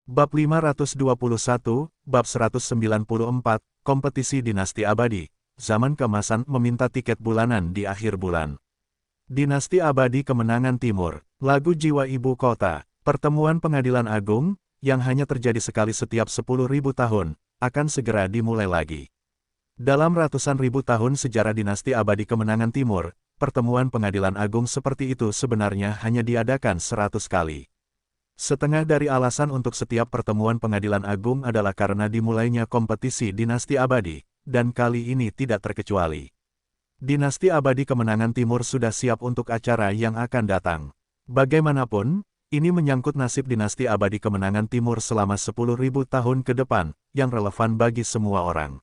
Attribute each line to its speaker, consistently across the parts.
Speaker 1: Bab 521, Bab 194, Kompetisi Dinasti Abadi. Zaman Keemasan meminta tiket bulanan di akhir bulan. Dinasti Abadi Kemenangan Timur. Lagu Jiwa Ibu Kota. Pertemuan Pengadilan Agung, yang hanya terjadi sekali setiap 10.000 tahun, akan segera dimulai lagi. Dalam ratusan ribu tahun sejarah Dinasti Abadi Kemenangan Timur, pertemuan Pengadilan Agung seperti itu sebenarnya hanya diadakan 100 kali. Setengah dari alasan untuk setiap pertemuan Pengadilan Agung adalah karena dimulainya kompetisi Dinasti Abadi, dan kali ini tidak terkecuali. Dinasti Abadi Kemenangan Timur sudah siap untuk acara yang akan datang. Bagaimanapun, ini menyangkut nasib Dinasti Abadi Kemenangan Timur selama 10.000 tahun ke depan, yang relevan bagi semua orang.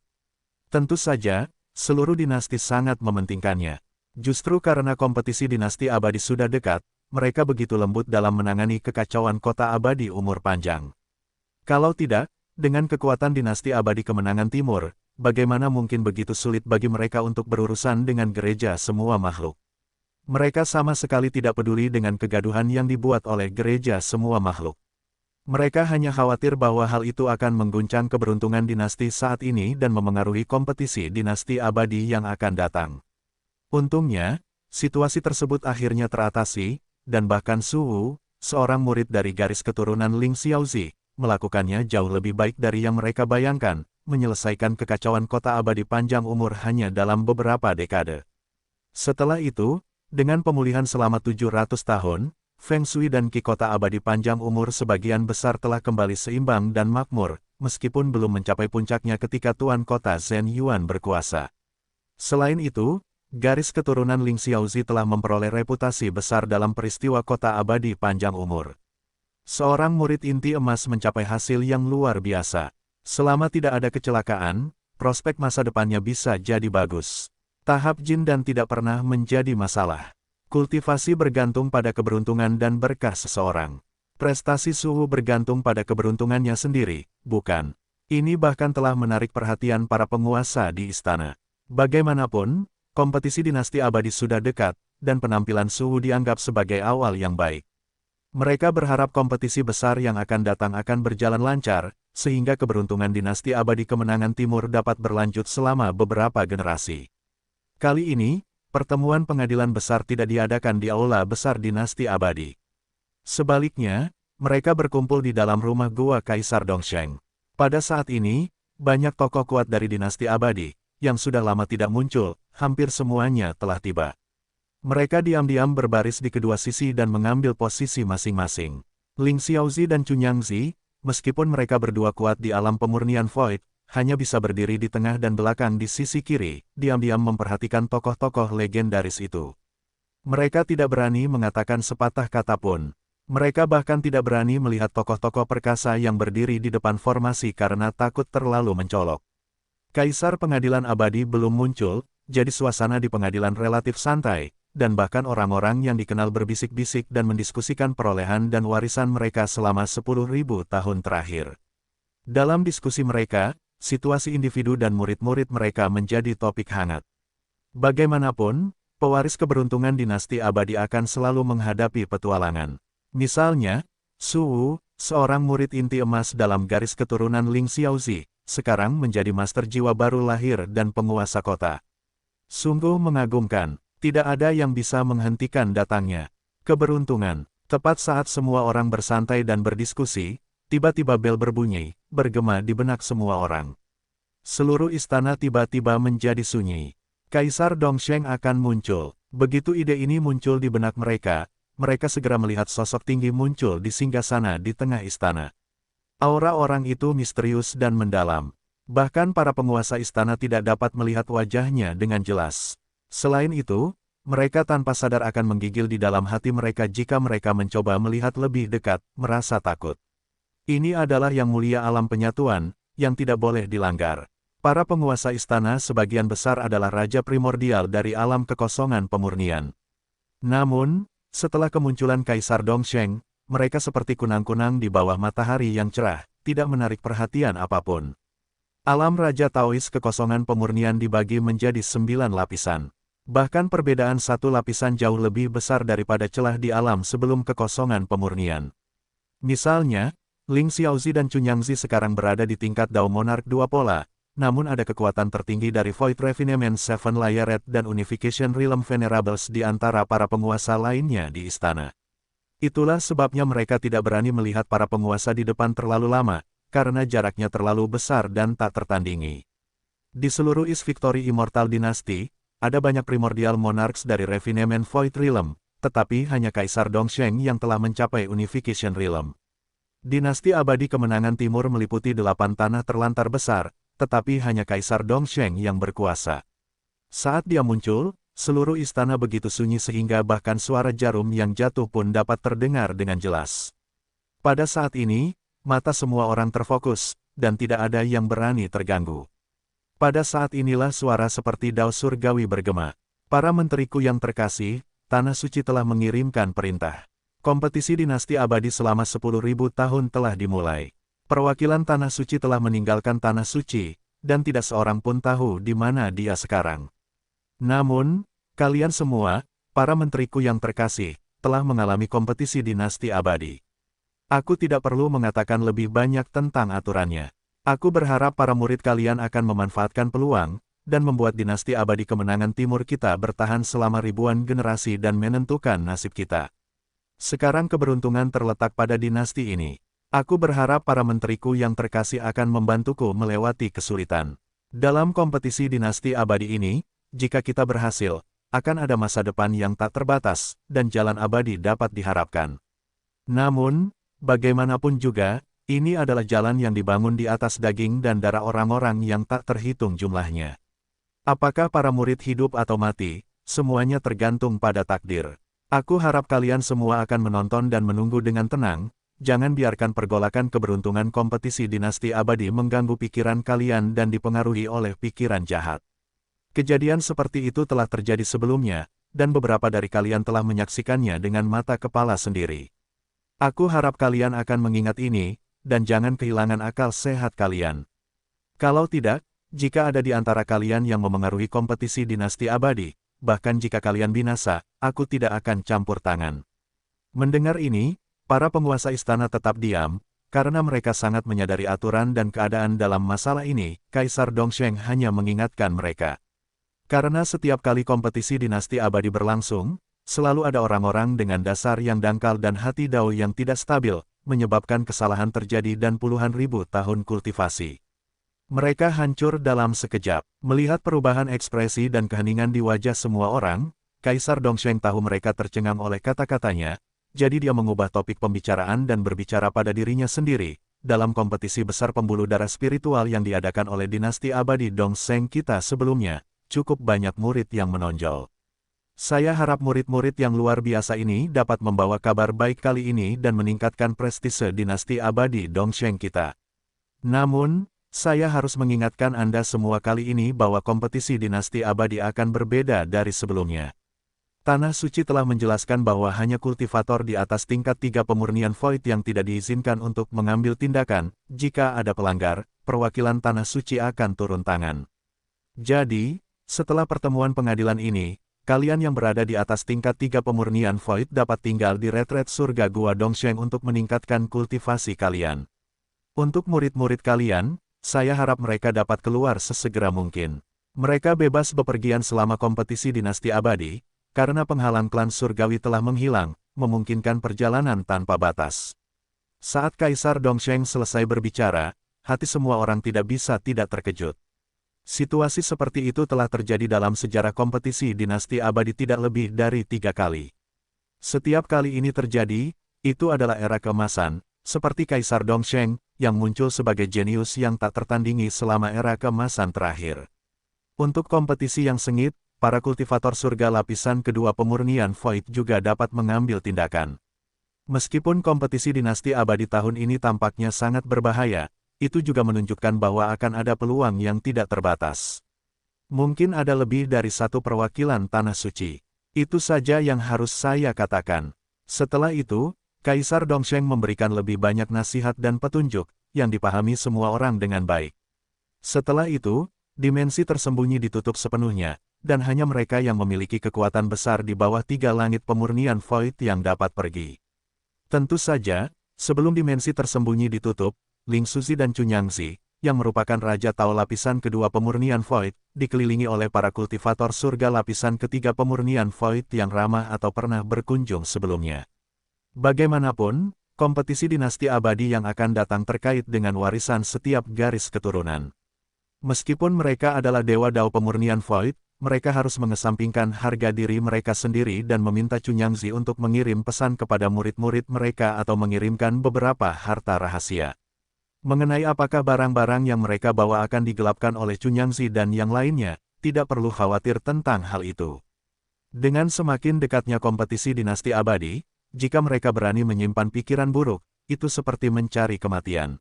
Speaker 1: Tentu saja, seluruh dinasti sangat mementingkannya. Justru karena kompetisi Dinasti Abadi sudah dekat, mereka begitu lembut dalam menangani kekacauan kota abadi umur panjang. Kalau tidak, dengan kekuatan Dinasti Abadi Kemenangan Timur, bagaimana mungkin begitu sulit bagi mereka untuk berurusan dengan gereja semua makhluk? Mereka sama sekali tidak peduli dengan kegaduhan yang dibuat oleh gereja semua makhluk. Mereka hanya khawatir bahwa hal itu akan mengguncang keberuntungan dinasti saat ini dan memengaruhi kompetisi Dinasti Abadi yang akan datang. Untungnya, situasi tersebut akhirnya teratasi, dan bahkan Su Wu, seorang murid dari garis keturunan Ling Xiaozi, melakukannya jauh lebih baik dari yang mereka bayangkan, menyelesaikan kekacauan kota abadi panjang umur hanya dalam beberapa dekade. Setelah itu, dengan pemulihan selama 700 tahun, Feng Shui dan Qi kota abadi panjang umur sebagian besar telah kembali seimbang dan makmur, meskipun belum mencapai puncaknya ketika Tuan Kota Zhen Yuan berkuasa. Selain itu, garis keturunan Ling Xiaozi telah memperoleh reputasi besar dalam peristiwa kota abadi panjang umur. Seorang murid inti emas mencapai hasil yang luar biasa. Selama tidak ada kecelakaan, prospek masa depannya bisa jadi bagus. Tahap jin dan tidak pernah menjadi masalah. Kultivasi bergantung pada keberuntungan dan berkah seseorang. Prestasi suhu bergantung pada keberuntungannya sendiri, bukan? Ini bahkan telah menarik perhatian para penguasa di istana. Bagaimanapun, kompetisi Dinasti Abadi sudah dekat, dan penampilan Suhu dianggap sebagai awal yang baik. Mereka berharap kompetisi besar yang akan datang akan berjalan lancar, sehingga keberuntungan Dinasti Abadi Kemenangan Timur dapat berlanjut selama beberapa generasi. Kali ini, pertemuan pengadilan besar tidak diadakan di Aula Besar Dinasti Abadi. Sebaliknya, mereka berkumpul di dalam rumah Gua Kaisar Dongsheng. Pada saat ini, banyak tokoh kuat dari Dinasti Abadi, yang sudah lama tidak muncul, hampir semuanya telah tiba. Mereka diam-diam berbaris di kedua sisi dan mengambil posisi masing-masing. Ling Xiaozi dan Cunyangzi, meskipun mereka berdua kuat di alam pemurnian Void, hanya bisa berdiri di tengah dan belakang di sisi kiri, diam-diam memperhatikan tokoh-tokoh legendaris itu. Mereka tidak berani mengatakan sepatah kata pun. Mereka bahkan tidak berani melihat tokoh-tokoh perkasa yang berdiri di depan formasi karena takut terlalu mencolok. Kaisar Pengadilan Abadi belum muncul, jadi suasana di pengadilan relatif santai, dan bahkan orang-orang yang dikenal berbisik-bisik dan mendiskusikan perolehan dan warisan mereka selama 10.000 tahun terakhir. Dalam diskusi mereka, situasi individu dan murid-murid mereka menjadi topik hangat. Bagaimanapun, pewaris keberuntungan Dinasti Abadi akan selalu menghadapi petualangan. Misalnya, Su Wu, seorang murid inti emas dalam garis keturunan Ling Xiaozi, sekarang menjadi master jiwa baru lahir dan penguasa kota. Sungguh mengagumkan, tidak ada yang bisa menghentikan datangnya. Keberuntungan, tepat saat semua orang bersantai dan berdiskusi, tiba-tiba bel berbunyi, bergema di benak semua orang. Seluruh istana tiba-tiba menjadi sunyi. Kaisar Dongsheng akan muncul. Begitu ide ini muncul di benak mereka, mereka segera melihat sosok tinggi muncul di singgasana di tengah istana. Aura orang itu misterius dan mendalam. Bahkan para penguasa istana tidak dapat melihat wajahnya dengan jelas. Selain itu, mereka tanpa sadar akan menggigil di dalam hati mereka jika mereka mencoba melihat lebih dekat, merasa takut. Ini adalah yang mulia alam penyatuan, yang tidak boleh dilanggar. Para penguasa istana sebagian besar adalah raja primordial dari alam kekosongan pemurnian. Namun, setelah kemunculan Kaisar Dongsheng, mereka seperti kunang-kunang di bawah matahari yang cerah, tidak menarik perhatian apapun. Alam Raja Taois kekosongan pemurnian dibagi menjadi 9 lapisan. Bahkan perbedaan satu lapisan jauh lebih besar daripada celah di alam sebelum kekosongan pemurnian. Misalnya, Ling Xiaozi dan Cunyangzi sekarang berada di tingkat Dao Monarch 2 pola, namun ada kekuatan tertinggi dari Void Refinement Seven Layered dan Unification Realm Venerables di antara para penguasa lainnya di istana. Itulah sebabnya mereka tidak berani melihat para penguasa di depan terlalu lama, karena jaraknya terlalu besar dan tak tertandingi. Di seluruh East Victory Immortal Dynasty, ada banyak Primordial Monarchs dari Refinement Void Realm, tetapi hanya Kaisar Dongsheng yang telah mencapai Unification Realm. Dinasti Abadi Kemenangan Timur meliputi 8 tanah terlantar besar, tetapi hanya Kaisar Dongsheng yang berkuasa. Saat dia muncul, seluruh istana begitu sunyi sehingga bahkan suara jarum yang jatuh pun dapat terdengar dengan jelas. Pada saat ini, mata semua orang terfokus, dan tidak ada yang berani terganggu. Pada saat inilah suara seperti dao surgawi bergema. Para menteriku yang terkasih, Tanah Suci telah mengirimkan perintah. Kompetisi dinasti abadi selama 10.000 tahun telah dimulai. Perwakilan Tanah Suci telah meninggalkan Tanah Suci, dan tidak seorang pun tahu di mana dia sekarang. Namun, kalian semua, para menteriku yang terkasih, telah mengalami kompetisi dinasti abadi. Aku tidak perlu mengatakan lebih banyak tentang aturannya. Aku berharap para murid kalian akan memanfaatkan peluang, dan membuat dinasti abadi kemenangan timur kita bertahan selama ribuan generasi dan menentukan nasib kita. Sekarang keberuntungan terletak pada dinasti ini. Aku berharap para menteriku yang terkasih akan membantuku melewati kesulitan. Dalam kompetisi dinasti abadi ini, jika kita berhasil, akan ada masa depan yang tak terbatas, dan jalan abadi dapat diharapkan. Namun, bagaimanapun juga, ini adalah jalan yang dibangun di atas daging dan darah orang-orang yang tak terhitung jumlahnya. Apakah para murid hidup atau mati, semuanya tergantung pada takdir. Aku harap kalian semua akan menonton dan menunggu dengan tenang, jangan biarkan pergolakan keberuntungan kompetisi dinasti abadi mengganggu pikiran kalian dan dipengaruhi oleh pikiran jahat. Kejadian seperti itu telah terjadi sebelumnya, dan beberapa dari kalian telah menyaksikannya dengan mata kepala sendiri. Aku harap kalian akan mengingat ini, dan jangan kehilangan akal sehat kalian. Kalau tidak, jika ada di antara kalian yang memengaruhi kompetisi dinasti abadi, bahkan jika kalian binasa, aku tidak akan campur tangan. Mendengar ini, para penguasa istana tetap diam, karena mereka sangat menyadari aturan dan keadaan dalam masalah ini. Kaisar Dongsheng hanya mengingatkan mereka. Karena setiap kali kompetisi dinasti abadi berlangsung, selalu ada orang-orang dengan dasar yang dangkal dan hati dao yang tidak stabil, menyebabkan kesalahan terjadi dan puluhan ribu tahun kultivasi. Mereka hancur dalam sekejap. Melihat perubahan ekspresi dan keheningan di wajah semua orang, Kaisar Dongsheng tahu mereka tercengang oleh kata-katanya, jadi dia mengubah topik pembicaraan dan berbicara pada dirinya sendiri. Dalam kompetisi besar pembuluh darah spiritual yang diadakan oleh dinasti abadi Dongsheng kita sebelumnya, cukup banyak murid yang menonjol. Saya harap murid-murid yang luar biasa ini dapat membawa kabar baik kali ini dan meningkatkan prestise dinasti abadi Dongsheng kita. Namun, saya harus mengingatkan Anda semua kali ini bahwa kompetisi dinasti abadi akan berbeda dari sebelumnya. Tanah Suci telah menjelaskan bahwa hanya kultivator di atas tingkat 3 pemurnian Void yang tidak diizinkan untuk mengambil tindakan. Jika ada pelanggar, perwakilan Tanah Suci akan turun tangan. Jadi, setelah pertemuan pengadilan ini, kalian yang berada di atas tingkat 3 pemurnian Void dapat tinggal di retret surga Gua Dongsheng untuk meningkatkan kultivasi kalian. Untuk murid-murid kalian, saya harap mereka dapat keluar sesegera mungkin. Mereka bebas bepergian selama kompetisi dinasti abadi, karena penghalang klan surgawi telah menghilang, memungkinkan perjalanan tanpa batas. Saat Kaisar Dongsheng selesai berbicara, hati semua orang tidak bisa tidak terkejut. Situasi seperti itu telah terjadi dalam sejarah kompetisi dinasti abadi tidak lebih dari 3 kali. Setiap kali ini terjadi, itu adalah era keemasan, seperti Kaisar Dongsheng, yang muncul sebagai jenius yang tak tertandingi selama era keemasan terakhir. Untuk kompetisi yang sengit, para kultivator surga lapisan kedua pemurnian Void juga dapat mengambil tindakan. Meskipun kompetisi dinasti abadi tahun ini tampaknya sangat berbahaya, itu juga menunjukkan bahwa akan ada peluang yang tidak terbatas. Mungkin ada lebih dari satu perwakilan Tanah Suci. Itu saja yang harus saya katakan. Setelah itu, Kaisar Dongsheng memberikan lebih banyak nasihat dan petunjuk, yang dipahami semua orang dengan baik. Setelah itu, dimensi tersembunyi ditutup sepenuhnya, dan hanya mereka yang memiliki kekuatan besar di bawah 3 langit pemurnian Void yang dapat pergi. Tentu saja, Sebelum dimensi tersembunyi ditutup, Ling Suzi dan Cunyangzi, yang merupakan Raja Tao lapisan kedua pemurnian Void, dikelilingi oleh para kultivator surga lapisan ketiga pemurnian Void yang ramah atau pernah berkunjung sebelumnya. Bagaimanapun, kompetisi dinasti abadi yang akan datang terkait dengan warisan setiap garis keturunan. Meskipun mereka adalah Dewa Dao pemurnian Void, mereka harus mengesampingkan harga diri mereka sendiri dan meminta Cunyangzi untuk mengirim pesan kepada murid-murid mereka atau mengirimkan beberapa harta rahasia. Mengenai apakah barang-barang yang mereka bawa akan digelapkan oleh Cunyangzi dan yang lainnya, tidak perlu khawatir tentang hal itu. Dengan semakin dekatnya kompetisi dinasti abadi, jika mereka berani menyimpan pikiran buruk, itu seperti mencari kematian.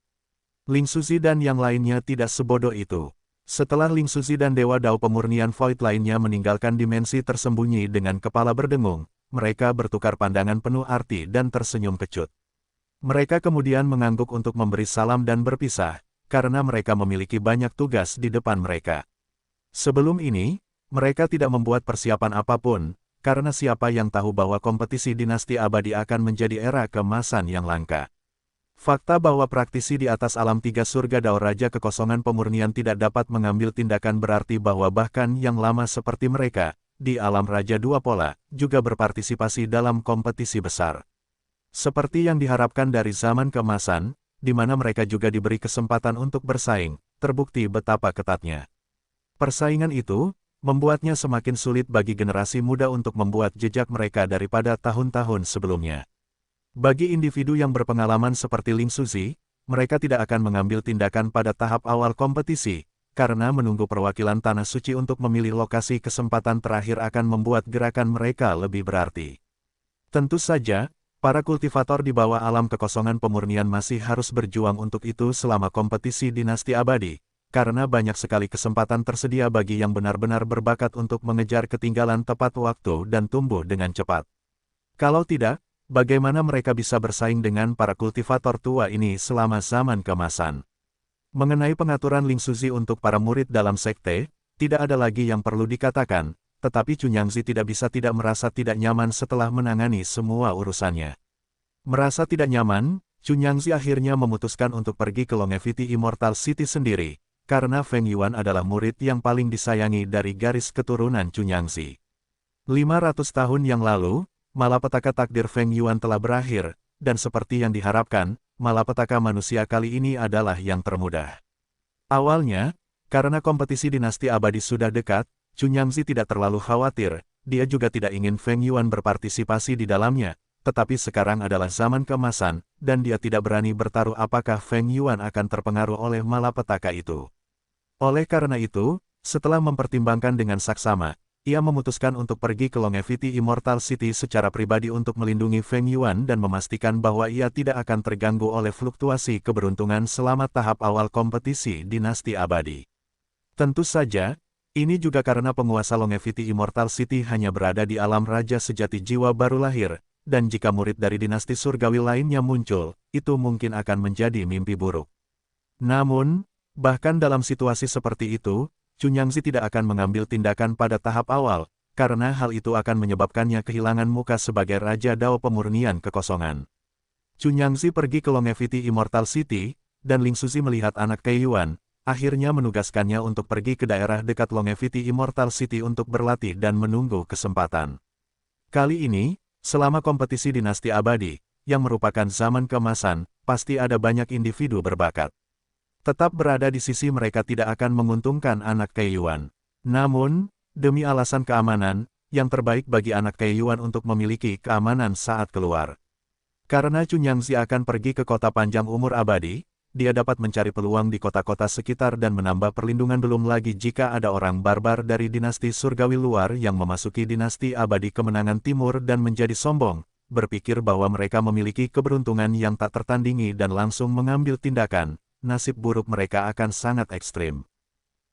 Speaker 1: Ling Suzi dan yang lainnya tidak sebodoh itu. Setelah Ling Suzi dan Dewa Dao pemurnian Void lainnya meninggalkan dimensi tersembunyi dengan kepala berdengung, mereka bertukar pandangan penuh arti dan tersenyum kecut. Mereka kemudian mengangguk untuk memberi salam dan berpisah, karena mereka memiliki banyak tugas di depan mereka. Sebelum ini, mereka tidak membuat persiapan apapun, karena siapa yang tahu bahwa kompetisi dinasti abadi akan menjadi era keemasan yang langka. Fakta bahwa praktisi di atas alam tiga surga Dao Raja Kekosongan Pemurnian tidak dapat mengambil tindakan berarti bahwa bahkan yang lama seperti mereka, di alam Raja Dua Pola, juga berpartisipasi dalam kompetisi besar. Seperti yang diharapkan dari zaman keemasan, di mana mereka juga diberi kesempatan untuk bersaing, terbukti betapa ketatnya. Persaingan itu, membuatnya semakin sulit bagi generasi muda untuk membuat jejak mereka daripada tahun-tahun sebelumnya. Bagi individu yang berpengalaman seperti Ling Suzi, mereka tidak akan mengambil tindakan pada tahap awal kompetisi, karena menunggu perwakilan Tanah Suci untuk memilih lokasi kesempatan terakhir akan membuat gerakan mereka lebih berarti. Tentu saja, para kultivator di bawah alam kekosongan pemurnian masih harus berjuang untuk itu selama kompetisi dinasti abadi, karena banyak sekali kesempatan tersedia bagi yang benar-benar berbakat untuk mengejar ketinggalan tepat waktu dan tumbuh dengan cepat. Kalau tidak, bagaimana mereka bisa bersaing dengan para kultivator tua ini selama zaman keemasan? Mengenai pengaturan Ling Suzi untuk para murid dalam sekte, tidak ada lagi yang perlu dikatakan, tetapi Cunyangzi tidak bisa tidak merasa tidak nyaman setelah menangani semua urusannya. Merasa tidak nyaman, Cunyangzi akhirnya memutuskan untuk pergi ke Longevity Immortal City sendiri, karena Feng Yuan adalah murid yang paling disayangi dari garis keturunan Cunyangzi. 500 tahun yang lalu, malapetaka takdir Feng Yuan telah berakhir, dan seperti yang diharapkan, malapetaka manusia kali ini adalah yang termudah. Awalnya, karena kompetisi dinasti abadi sudah dekat, Cunyangzi tidak terlalu khawatir, dia juga tidak ingin Feng Yuan berpartisipasi di dalamnya, tetapi sekarang adalah zaman keemasan, dan dia tidak berani bertaruh apakah Feng Yuan akan terpengaruh oleh malapetaka itu. Oleh karena itu, setelah mempertimbangkan dengan saksama, ia memutuskan untuk pergi ke Longevity Immortal City secara pribadi untuk melindungi Feng Yuan dan memastikan bahwa ia tidak akan terganggu oleh fluktuasi keberuntungan selama tahap awal kompetisi dinasti abadi. Tentu saja, ini juga karena penguasa Longevity Immortal City hanya berada di alam raja sejati jiwa baru lahir, dan jika murid dari dinasti surgawi lainnya muncul, itu mungkin akan menjadi mimpi buruk. Namun, bahkan dalam situasi seperti itu, Cunyangzi tidak akan mengambil tindakan pada tahap awal, karena hal itu akan menyebabkannya kehilangan muka sebagai Raja Dao Pemurnian Kekosongan. Cunyangzi pergi ke Longevity Immortal City, dan Ling Suzi melihat anak Kei Yuan, akhirnya menugaskannya untuk pergi ke daerah dekat Longevity Immortal City untuk berlatih dan menunggu kesempatan. Kali ini, selama kompetisi dinasti abadi, yang merupakan zaman keemasan, pasti ada banyak individu berbakat. Tetap berada di sisi mereka tidak akan menguntungkan anak Kei Yuan. Namun, demi alasan keamanan, yang terbaik bagi anak Kei Yuan untuk memiliki keamanan saat keluar. Karena Cunyangzi akan pergi ke kota panjang umur abadi, dia dapat mencari peluang di kota-kota sekitar dan menambah perlindungan belum lagi jika ada orang barbar dari dinasti surgawi luar yang memasuki dinasti abadi kemenangan timur dan menjadi sombong, berpikir bahwa mereka memiliki keberuntungan yang tak tertandingi dan langsung mengambil tindakan. Nasib buruk mereka akan sangat ekstrim.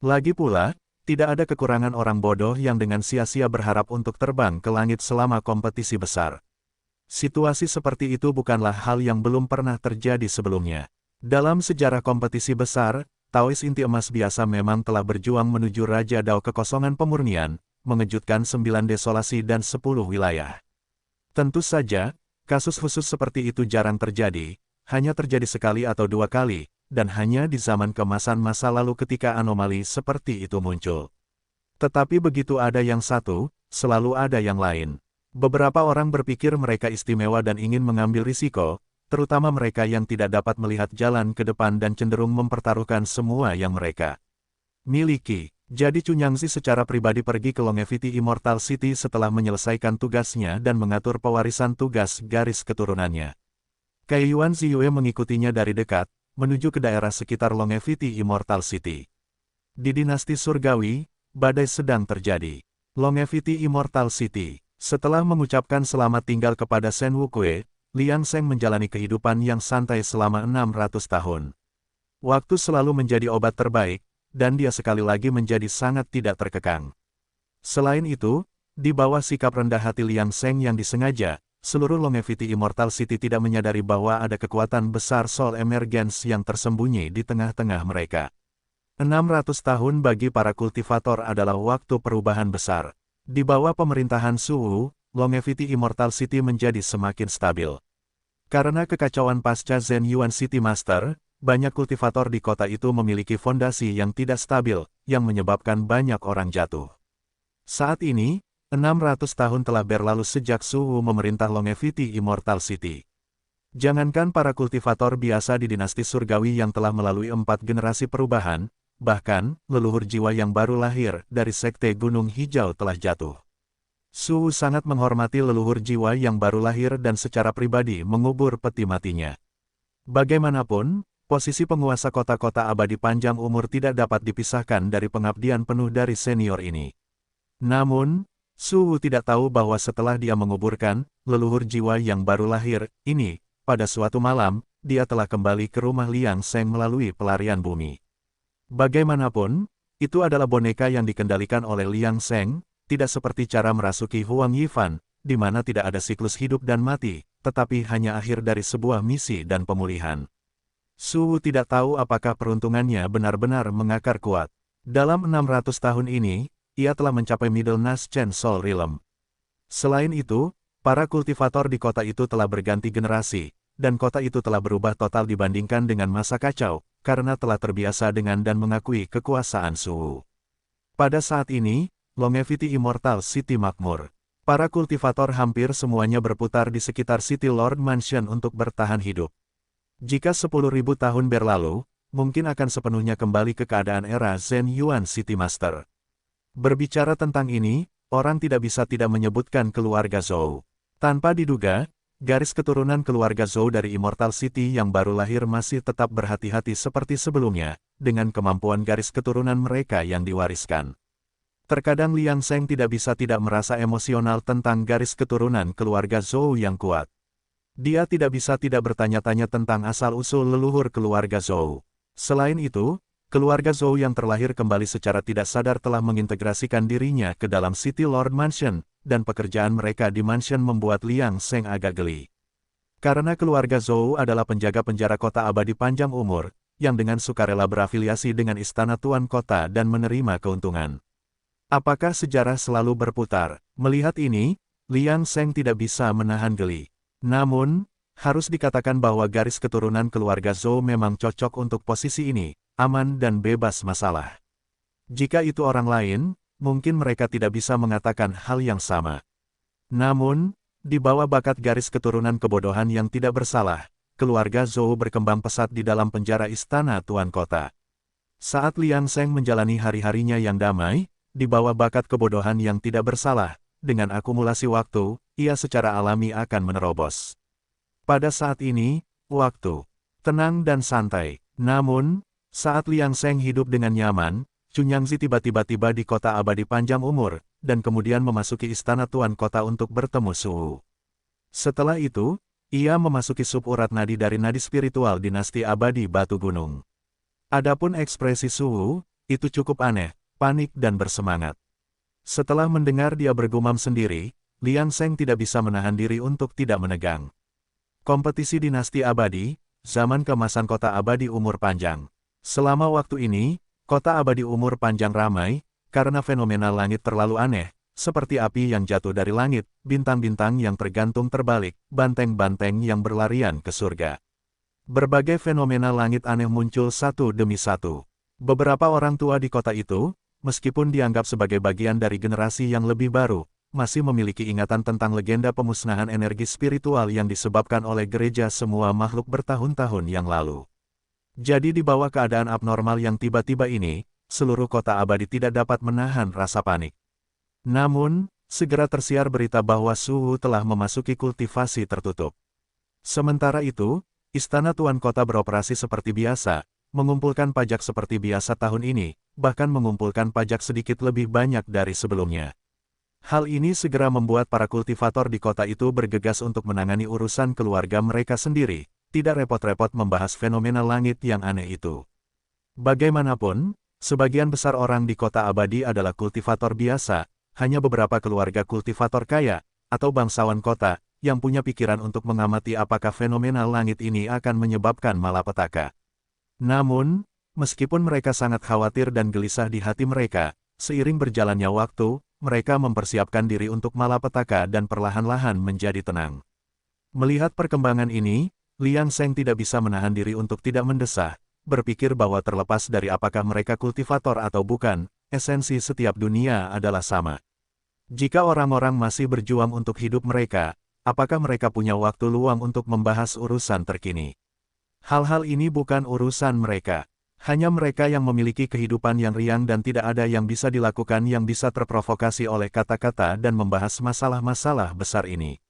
Speaker 1: Lagi pula, tidak ada kekurangan orang bodoh yang dengan sia-sia berharap untuk terbang ke langit selama kompetisi besar. Situasi seperti itu bukanlah hal yang belum pernah terjadi sebelumnya. Dalam sejarah kompetisi besar, Taois inti emas biasa memang telah berjuang menuju Raja Dao Kekosongan Pemurnian, mengejutkan 9 desolasi dan 10 wilayah. Tentu saja, kasus khusus seperti itu jarang terjadi, hanya terjadi sekali atau dua kali, dan hanya di zaman keemasan masa lalu ketika anomali seperti itu muncul. Tetapi begitu ada yang satu, selalu ada yang lain. Beberapa orang berpikir mereka istimewa dan ingin mengambil risiko, terutama mereka yang tidak dapat melihat jalan ke depan dan cenderung mempertaruhkan semua yang mereka miliki. Jadi Cunyangzi secara pribadi pergi ke Longevity Immortal City setelah menyelesaikan tugasnya dan mengatur pewarisan tugas garis keturunannya. Kaiyuan Ziyue mengikutinya dari dekat, menuju ke daerah sekitar Longevity Immortal City. Di dinasti surgawi, badai sedang terjadi. Longevity Immortal City. Setelah mengucapkan selamat tinggal kepada Shen Wukue, Liang Sheng menjalani kehidupan yang santai selama 600 tahun. Waktu selalu menjadi obat terbaik, dan dia sekali lagi menjadi sangat tidak terkekang. Selain itu, di bawah sikap rendah hati Liang Sheng yang disengaja, seluruh Longevity Immortal City tidak menyadari bahwa ada kekuatan besar Soul Emergence yang tersembunyi di tengah-tengah mereka. 600 tahun bagi para kultivator adalah waktu perubahan besar. Di bawah pemerintahan Su Wu, Longevity Immortal City menjadi semakin stabil. Karena kekacauan pasca Zhen Yuan City Master, banyak kultivator di kota itu memiliki fondasi yang tidak stabil, yang menyebabkan banyak orang jatuh. Saat ini, 600 tahun telah berlalu sejak Su Wu memerintah Longevity Immortal City. Jangankan para kultivator biasa di dinasti surgawi yang telah melalui 4 generasi perubahan, bahkan, leluhur jiwa yang baru lahir dari Sekte Gunung Hijau telah jatuh. Su Wu sangat menghormati leluhur jiwa yang baru lahir dan secara pribadi mengubur peti matinya. Bagaimanapun, posisi penguasa kota-kota abadi panjang umur tidak dapat dipisahkan dari pengabdian penuh dari senior ini. Namun, Su Wu tidak tahu bahwa setelah dia menguburkan leluhur jiwa yang baru lahir ini, pada suatu malam, dia telah kembali ke rumah Liang Sheng melalui pelarian bumi. Bagaimanapun, itu adalah boneka yang dikendalikan oleh Liang Sheng, tidak seperti cara merasuki Huang Yifan, di mana tidak ada siklus hidup dan mati, tetapi hanya akhir dari sebuah misi dan pemulihan. Su Wu tidak tahu apakah peruntungannya benar-benar mengakar kuat. Dalam 600 tahun ini, ia telah mencapai Middle Naschen Soul Realm. Selain itu, para kultivator di kota itu telah berganti generasi, dan kota itu telah berubah total dibandingkan dengan masa kacau, karena telah terbiasa dengan dan mengakui kekuasaan Su Wu. Pada saat ini, Longevity Immortal City makmur. Para kultivator hampir semuanya berputar di sekitar City Lord Mansion untuk bertahan hidup. Jika 10.000 tahun berlalu, mungkin akan sepenuhnya kembali ke keadaan era Zhen Yuan City Master. Berbicara tentang ini, orang tidak bisa tidak menyebutkan keluarga Zhou. Tanpa diduga, garis keturunan keluarga Zhou dari Immortal City yang baru lahir masih tetap berhati-hati seperti sebelumnya, dengan kemampuan garis keturunan mereka yang diwariskan. Terkadang Liang Sheng tidak bisa tidak merasa emosional tentang garis keturunan keluarga Zhou yang kuat. Dia tidak bisa tidak bertanya-tanya tentang asal-usul leluhur keluarga Zhou. Selain itu, keluarga Zhou yang terlahir kembali secara tidak sadar telah mengintegrasikan dirinya ke dalam City Lord Mansion, dan pekerjaan mereka di mansion membuat Liang Sheng agak geli. Karena keluarga Zhou adalah penjaga penjara kota abadi panjang umur, yang dengan sukarela berafiliasi dengan istana tuan kota dan menerima keuntungan. Apakah sejarah selalu berputar? Melihat ini, Liang Sheng tidak bisa menahan geli. Namun, harus dikatakan bahwa garis keturunan keluarga Zhou memang cocok untuk posisi ini, aman dan bebas masalah. Jika itu orang lain, mungkin mereka tidak bisa mengatakan hal yang sama. Namun, di bawah bakat garis keturunan kebodohan yang tidak bersalah, keluarga Zhou berkembang pesat di dalam penjara istana tuan kota. Saat Liang Sheng menjalani hari-harinya yang damai, di bawah bakat kebodohan yang tidak bersalah, dengan akumulasi waktu, ia secara alami akan menerobos. Pada saat ini, waktu tenang dan santai. Namun, saat Liang Sheng hidup dengan nyaman, Cunyangzi tiba-tiba tiba di kota abadi panjang umur, dan kemudian memasuki istana tuan kota untuk bertemu Su Wu. Setelah itu, ia memasuki suburat nadi dari nadi spiritual dinasti abadi Batu Gunung. Adapun ekspresi Su Wu, itu cukup aneh, panik dan bersemangat. Setelah mendengar dia bergumam sendiri, Liang Sheng tidak bisa menahan diri untuk tidak menegang. Kompetisi dinasti abadi, zaman keemasan kota abadi umur panjang. Selama waktu ini, kota abadi umur panjang ramai, karena fenomena langit terlalu aneh, seperti api yang jatuh dari langit, bintang-bintang yang tergantung terbalik, banteng-banteng yang berlarian ke surga. Berbagai fenomena langit aneh muncul satu demi satu. Beberapa orang tua di kota itu, meskipun dianggap sebagai bagian dari generasi yang lebih baru, masih memiliki ingatan tentang legenda pemusnahan energi spiritual yang disebabkan oleh gereja semua makhluk bertahun-tahun yang lalu. Jadi di bawah keadaan abnormal yang tiba-tiba ini, seluruh kota abadi tidak dapat menahan rasa panik. Namun, segera tersiar berita bahwa Suhu telah memasuki kultivasi tertutup. Sementara itu, Istana Tuan Kota beroperasi seperti biasa, mengumpulkan pajak seperti biasa tahun ini, bahkan mengumpulkan pajak sedikit lebih banyak dari sebelumnya. Hal ini segera membuat para kultivator di kota itu bergegas untuk menangani urusan keluarga mereka sendiri, tidak repot-repot membahas fenomena langit yang aneh itu. Bagaimanapun, sebagian besar orang di kota abadi adalah kultivator biasa, hanya beberapa keluarga kultivator kaya, atau bangsawan kota, yang punya pikiran untuk mengamati apakah fenomena langit ini akan menyebabkan malapetaka. Namun, meskipun mereka sangat khawatir dan gelisah di hati mereka, seiring berjalannya waktu, mereka mempersiapkan diri untuk malapetaka dan perlahan-lahan menjadi tenang. Melihat perkembangan ini, Liang Seng tidak bisa menahan diri untuk tidak mendesah, berpikir bahwa terlepas dari apakah mereka kultivator atau bukan, esensi setiap dunia adalah sama. Jika orang-orang masih berjuang untuk hidup mereka, apakah mereka punya waktu luang untuk membahas urusan terkini? Hal-hal ini bukan urusan mereka. Hanya mereka yang memiliki kehidupan yang riang dan tidak ada yang bisa dilakukan yang bisa terprovokasi oleh kata-kata dan membahas masalah-masalah besar ini.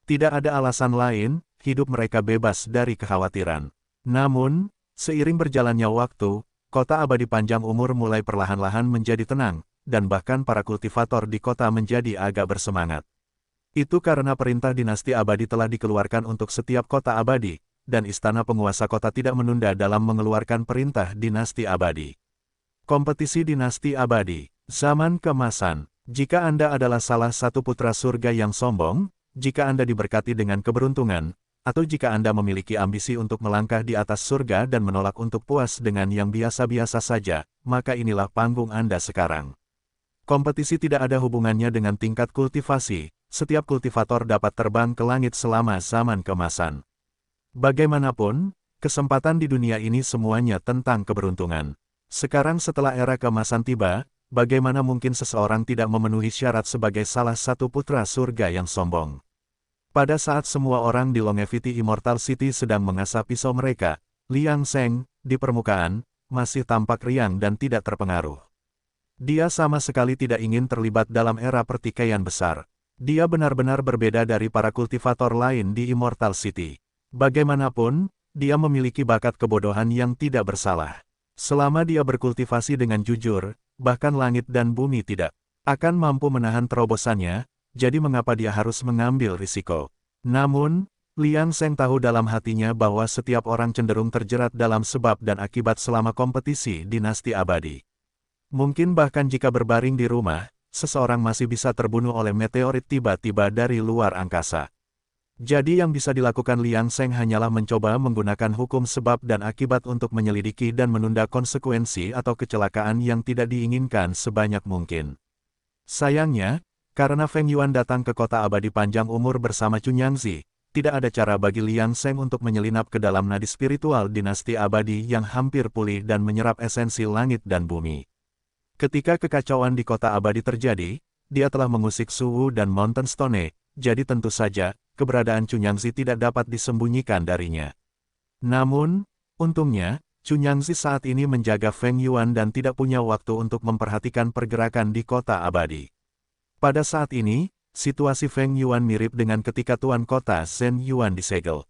Speaker 1: Tidak ada alasan lain, hidup mereka bebas dari kekhawatiran. Namun, seiring berjalannya waktu, kota abadi panjang umur mulai perlahan-lahan menjadi tenang, dan bahkan para kultivator di kota menjadi agak bersemangat. Itu karena perintah dinasti abadi telah dikeluarkan untuk setiap kota abadi, dan istana penguasa kota tidak menunda dalam mengeluarkan perintah dinasti abadi. Kompetisi dinasti abadi, zaman keemasan. Jika Anda adalah salah satu putra surga yang sombong, jika Anda diberkati dengan keberuntungan, atau jika Anda memiliki ambisi untuk melangkah di atas surga dan menolak untuk puas dengan yang biasa-biasa saja, maka inilah panggung Anda sekarang. Kompetisi tidak ada hubungannya dengan tingkat kultivasi, setiap kultivator dapat terbang ke langit selama zaman keemasan. Bagaimanapun, kesempatan di dunia ini semuanya tentang keberuntungan. Sekarang setelah era keemasan tiba, bagaimana mungkin seseorang tidak memenuhi syarat sebagai salah satu putra surga yang sombong? Pada saat semua orang di Longevity Immortal City sedang mengasah pisau mereka, Liang Seng, di permukaan, masih tampak riang dan tidak terpengaruh. Dia sama sekali tidak ingin terlibat dalam era pertikaian besar. Dia benar-benar berbeda dari para kultivator lain di Immortal City. Bagaimanapun, dia memiliki bakat kebodohan yang tidak bersalah. Selama dia berkultivasi dengan jujur, bahkan langit dan bumi tidak akan mampu menahan terobosannya, jadi mengapa dia harus mengambil risiko? Namun, Liang Seng tahu dalam hatinya bahwa setiap orang cenderung terjerat dalam sebab dan akibat selama kompetisi dinasti abadi. Mungkin bahkan jika berbaring di rumah, seseorang masih bisa terbunuh oleh meteorit tiba-tiba dari luar angkasa. Jadi yang bisa dilakukan Liang Seng hanyalah mencoba menggunakan hukum sebab dan akibat untuk menyelidiki dan menunda konsekuensi atau kecelakaan yang tidak diinginkan sebanyak mungkin. Sayangnya, karena Feng Yuan datang ke kota abadi panjang umur bersama Cunyangzi, tidak ada cara bagi Liang Seng untuk menyelinap ke dalam nadi spiritual dinasti abadi yang hampir pulih dan menyerap esensi langit dan bumi. Ketika kekacauan di kota abadi terjadi, dia telah mengusik Suwu dan Mountain Stone, jadi tentu saja, keberadaan Cunyangzi tidak dapat disembunyikan darinya. Namun, untungnya, Cunyangzi saat ini menjaga Feng Yuan dan tidak punya waktu untuk memperhatikan pergerakan di kota abadi. Pada saat ini, situasi Feng Yuan mirip dengan ketika tuan kota Zhen Yuan disegel.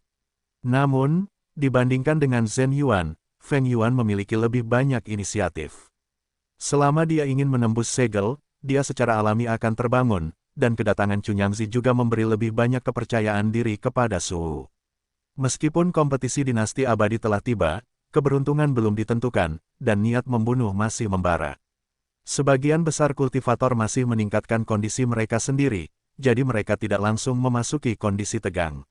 Speaker 1: Namun, dibandingkan dengan Zhen Yuan, Feng Yuan memiliki lebih banyak inisiatif. Selama dia ingin menembus segel, dia secara alami akan terbangun, dan kedatangan Cunyangzi juga memberi lebih banyak kepercayaan diri kepada Suwu. Meskipun kompetisi dinasti abadi telah tiba, keberuntungan belum ditentukan, dan niat membunuh masih membara. Sebagian besar kultivator masih meningkatkan kondisi mereka sendiri, jadi mereka tidak langsung memasuki kondisi tegang.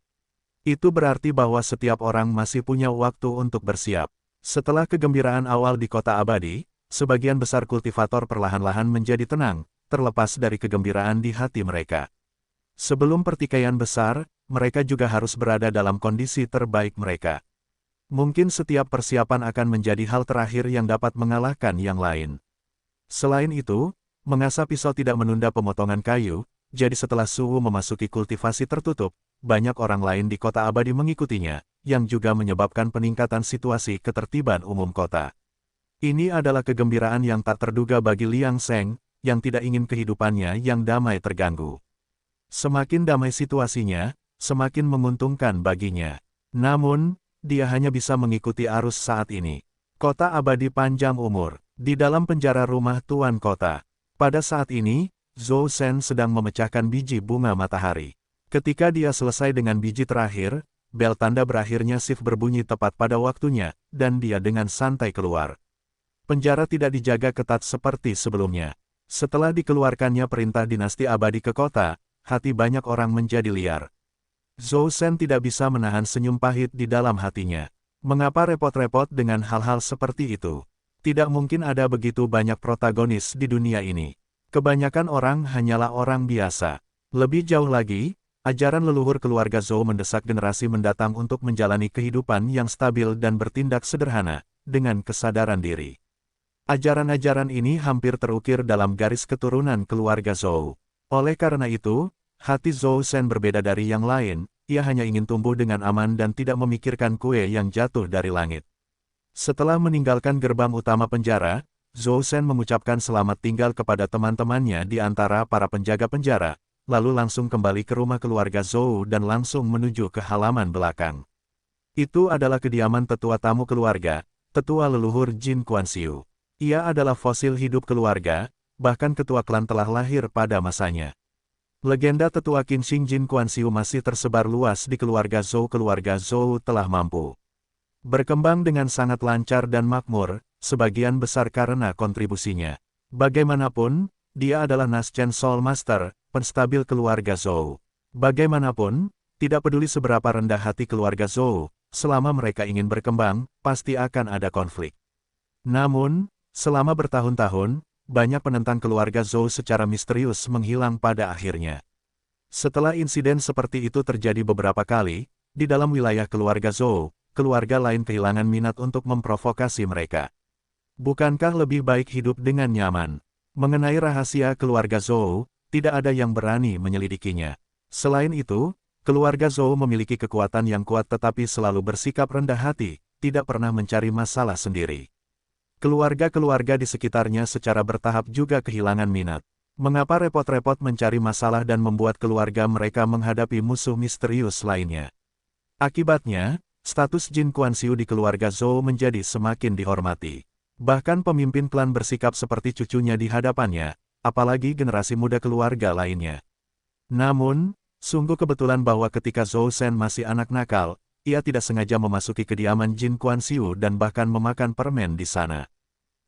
Speaker 1: Itu berarti bahwa setiap orang masih punya waktu untuk bersiap. Setelah kegembiraan awal di kota abadi, sebagian besar kultivator perlahan-lahan menjadi tenang, terlepas dari kegembiraan di hati mereka. Sebelum pertikaian besar, mereka juga harus berada dalam kondisi terbaik mereka. Mungkin setiap persiapan akan menjadi hal terakhir yang dapat mengalahkan yang lain. Selain itu, mengasah pisau tidak menunda pemotongan kayu, jadi setelah Suwu memasuki kultivasi tertutup, banyak orang lain di kota abadi mengikutinya, yang juga menyebabkan peningkatan situasi ketertiban umum kota. Ini adalah kegembiraan yang tak terduga bagi Liang Seng, yang tidak ingin kehidupannya yang damai terganggu. Semakin damai situasinya, semakin menguntungkan baginya. Namun, dia hanya bisa mengikuti arus saat ini. Kota abadi panjang umur, di dalam penjara rumah Tuan Kota. Pada saat ini, Zhou Shen sedang memecahkan biji bunga matahari. Ketika dia selesai dengan biji terakhir, bel tanda berakhirnya shift berbunyi tepat pada waktunya, dan dia dengan santai keluar. Penjara tidak dijaga ketat seperti sebelumnya. Setelah dikeluarkannya perintah dinasti abadi ke kota, hati banyak orang menjadi liar. Zhou Shen tidak bisa menahan senyum pahit di dalam hatinya. Mengapa repot-repot dengan hal-hal seperti itu? Tidak mungkin ada begitu banyak protagonis di dunia ini. Kebanyakan orang hanyalah orang biasa. Lebih jauh lagi, ajaran leluhur keluarga Zhou mendesak generasi mendatang untuk menjalani kehidupan yang stabil dan bertindak sederhana, dengan kesadaran diri. Ajaran-ajaran ini hampir terukir dalam garis keturunan keluarga Zhou. Oleh karena itu, hati Zhou Shen berbeda dari yang lain, ia hanya ingin tumbuh dengan aman dan tidak memikirkan kue yang jatuh dari langit. Setelah meninggalkan gerbang utama penjara, Zhou Shen mengucapkan selamat tinggal kepada teman-temannya di antara para penjaga penjara, lalu langsung kembali ke rumah keluarga Zhou dan langsung menuju ke halaman belakang. Itu adalah kediaman tetua tamu keluarga, tetua leluhur Jin Kuan-Siu. Ia adalah fosil hidup keluarga, bahkan ketua klan telah lahir pada masanya. Legenda tetua Qinxing Jin Kuan-Siu masih tersebar luas di keluarga Zhou. Keluarga Zhou telah mampu berkembang dengan sangat lancar dan makmur, sebagian besar karena kontribusinya. Bagaimanapun, dia adalah Naschen Soul Master, penstabil keluarga Zhou. Bagaimanapun, tidak peduli seberapa rendah hati keluarga Zhou, selama mereka ingin berkembang, pasti akan ada konflik. Namun, selama bertahun-tahun, banyak penentang keluarga Zhou secara misterius menghilang pada akhirnya. Setelah insiden seperti itu terjadi beberapa kali, di dalam wilayah keluarga Zhou, keluarga lain kehilangan minat untuk memprovokasi mereka. Bukankah lebih baik hidup dengan nyaman? Mengenai rahasia keluarga Zhou, tidak ada yang berani menyelidikinya. Selain itu, keluarga Zhou memiliki kekuatan yang kuat tetapi selalu bersikap rendah hati, tidak pernah mencari masalah sendiri. Keluarga-keluarga di sekitarnya secara bertahap juga kehilangan minat. Mengapa repot-repot mencari masalah dan membuat keluarga mereka menghadapi musuh misterius lainnya? Akibatnya, status Jin Kuan-Siu di keluarga Zhou menjadi semakin dihormati. Bahkan pemimpin klan bersikap seperti cucunya di hadapannya, apalagi generasi muda keluarga lainnya. Namun, sungguh kebetulan bahwa ketika Zhou Shen masih anak nakal, ia tidak sengaja memasuki kediaman Jin Kuan-Siu dan bahkan memakan permen di sana.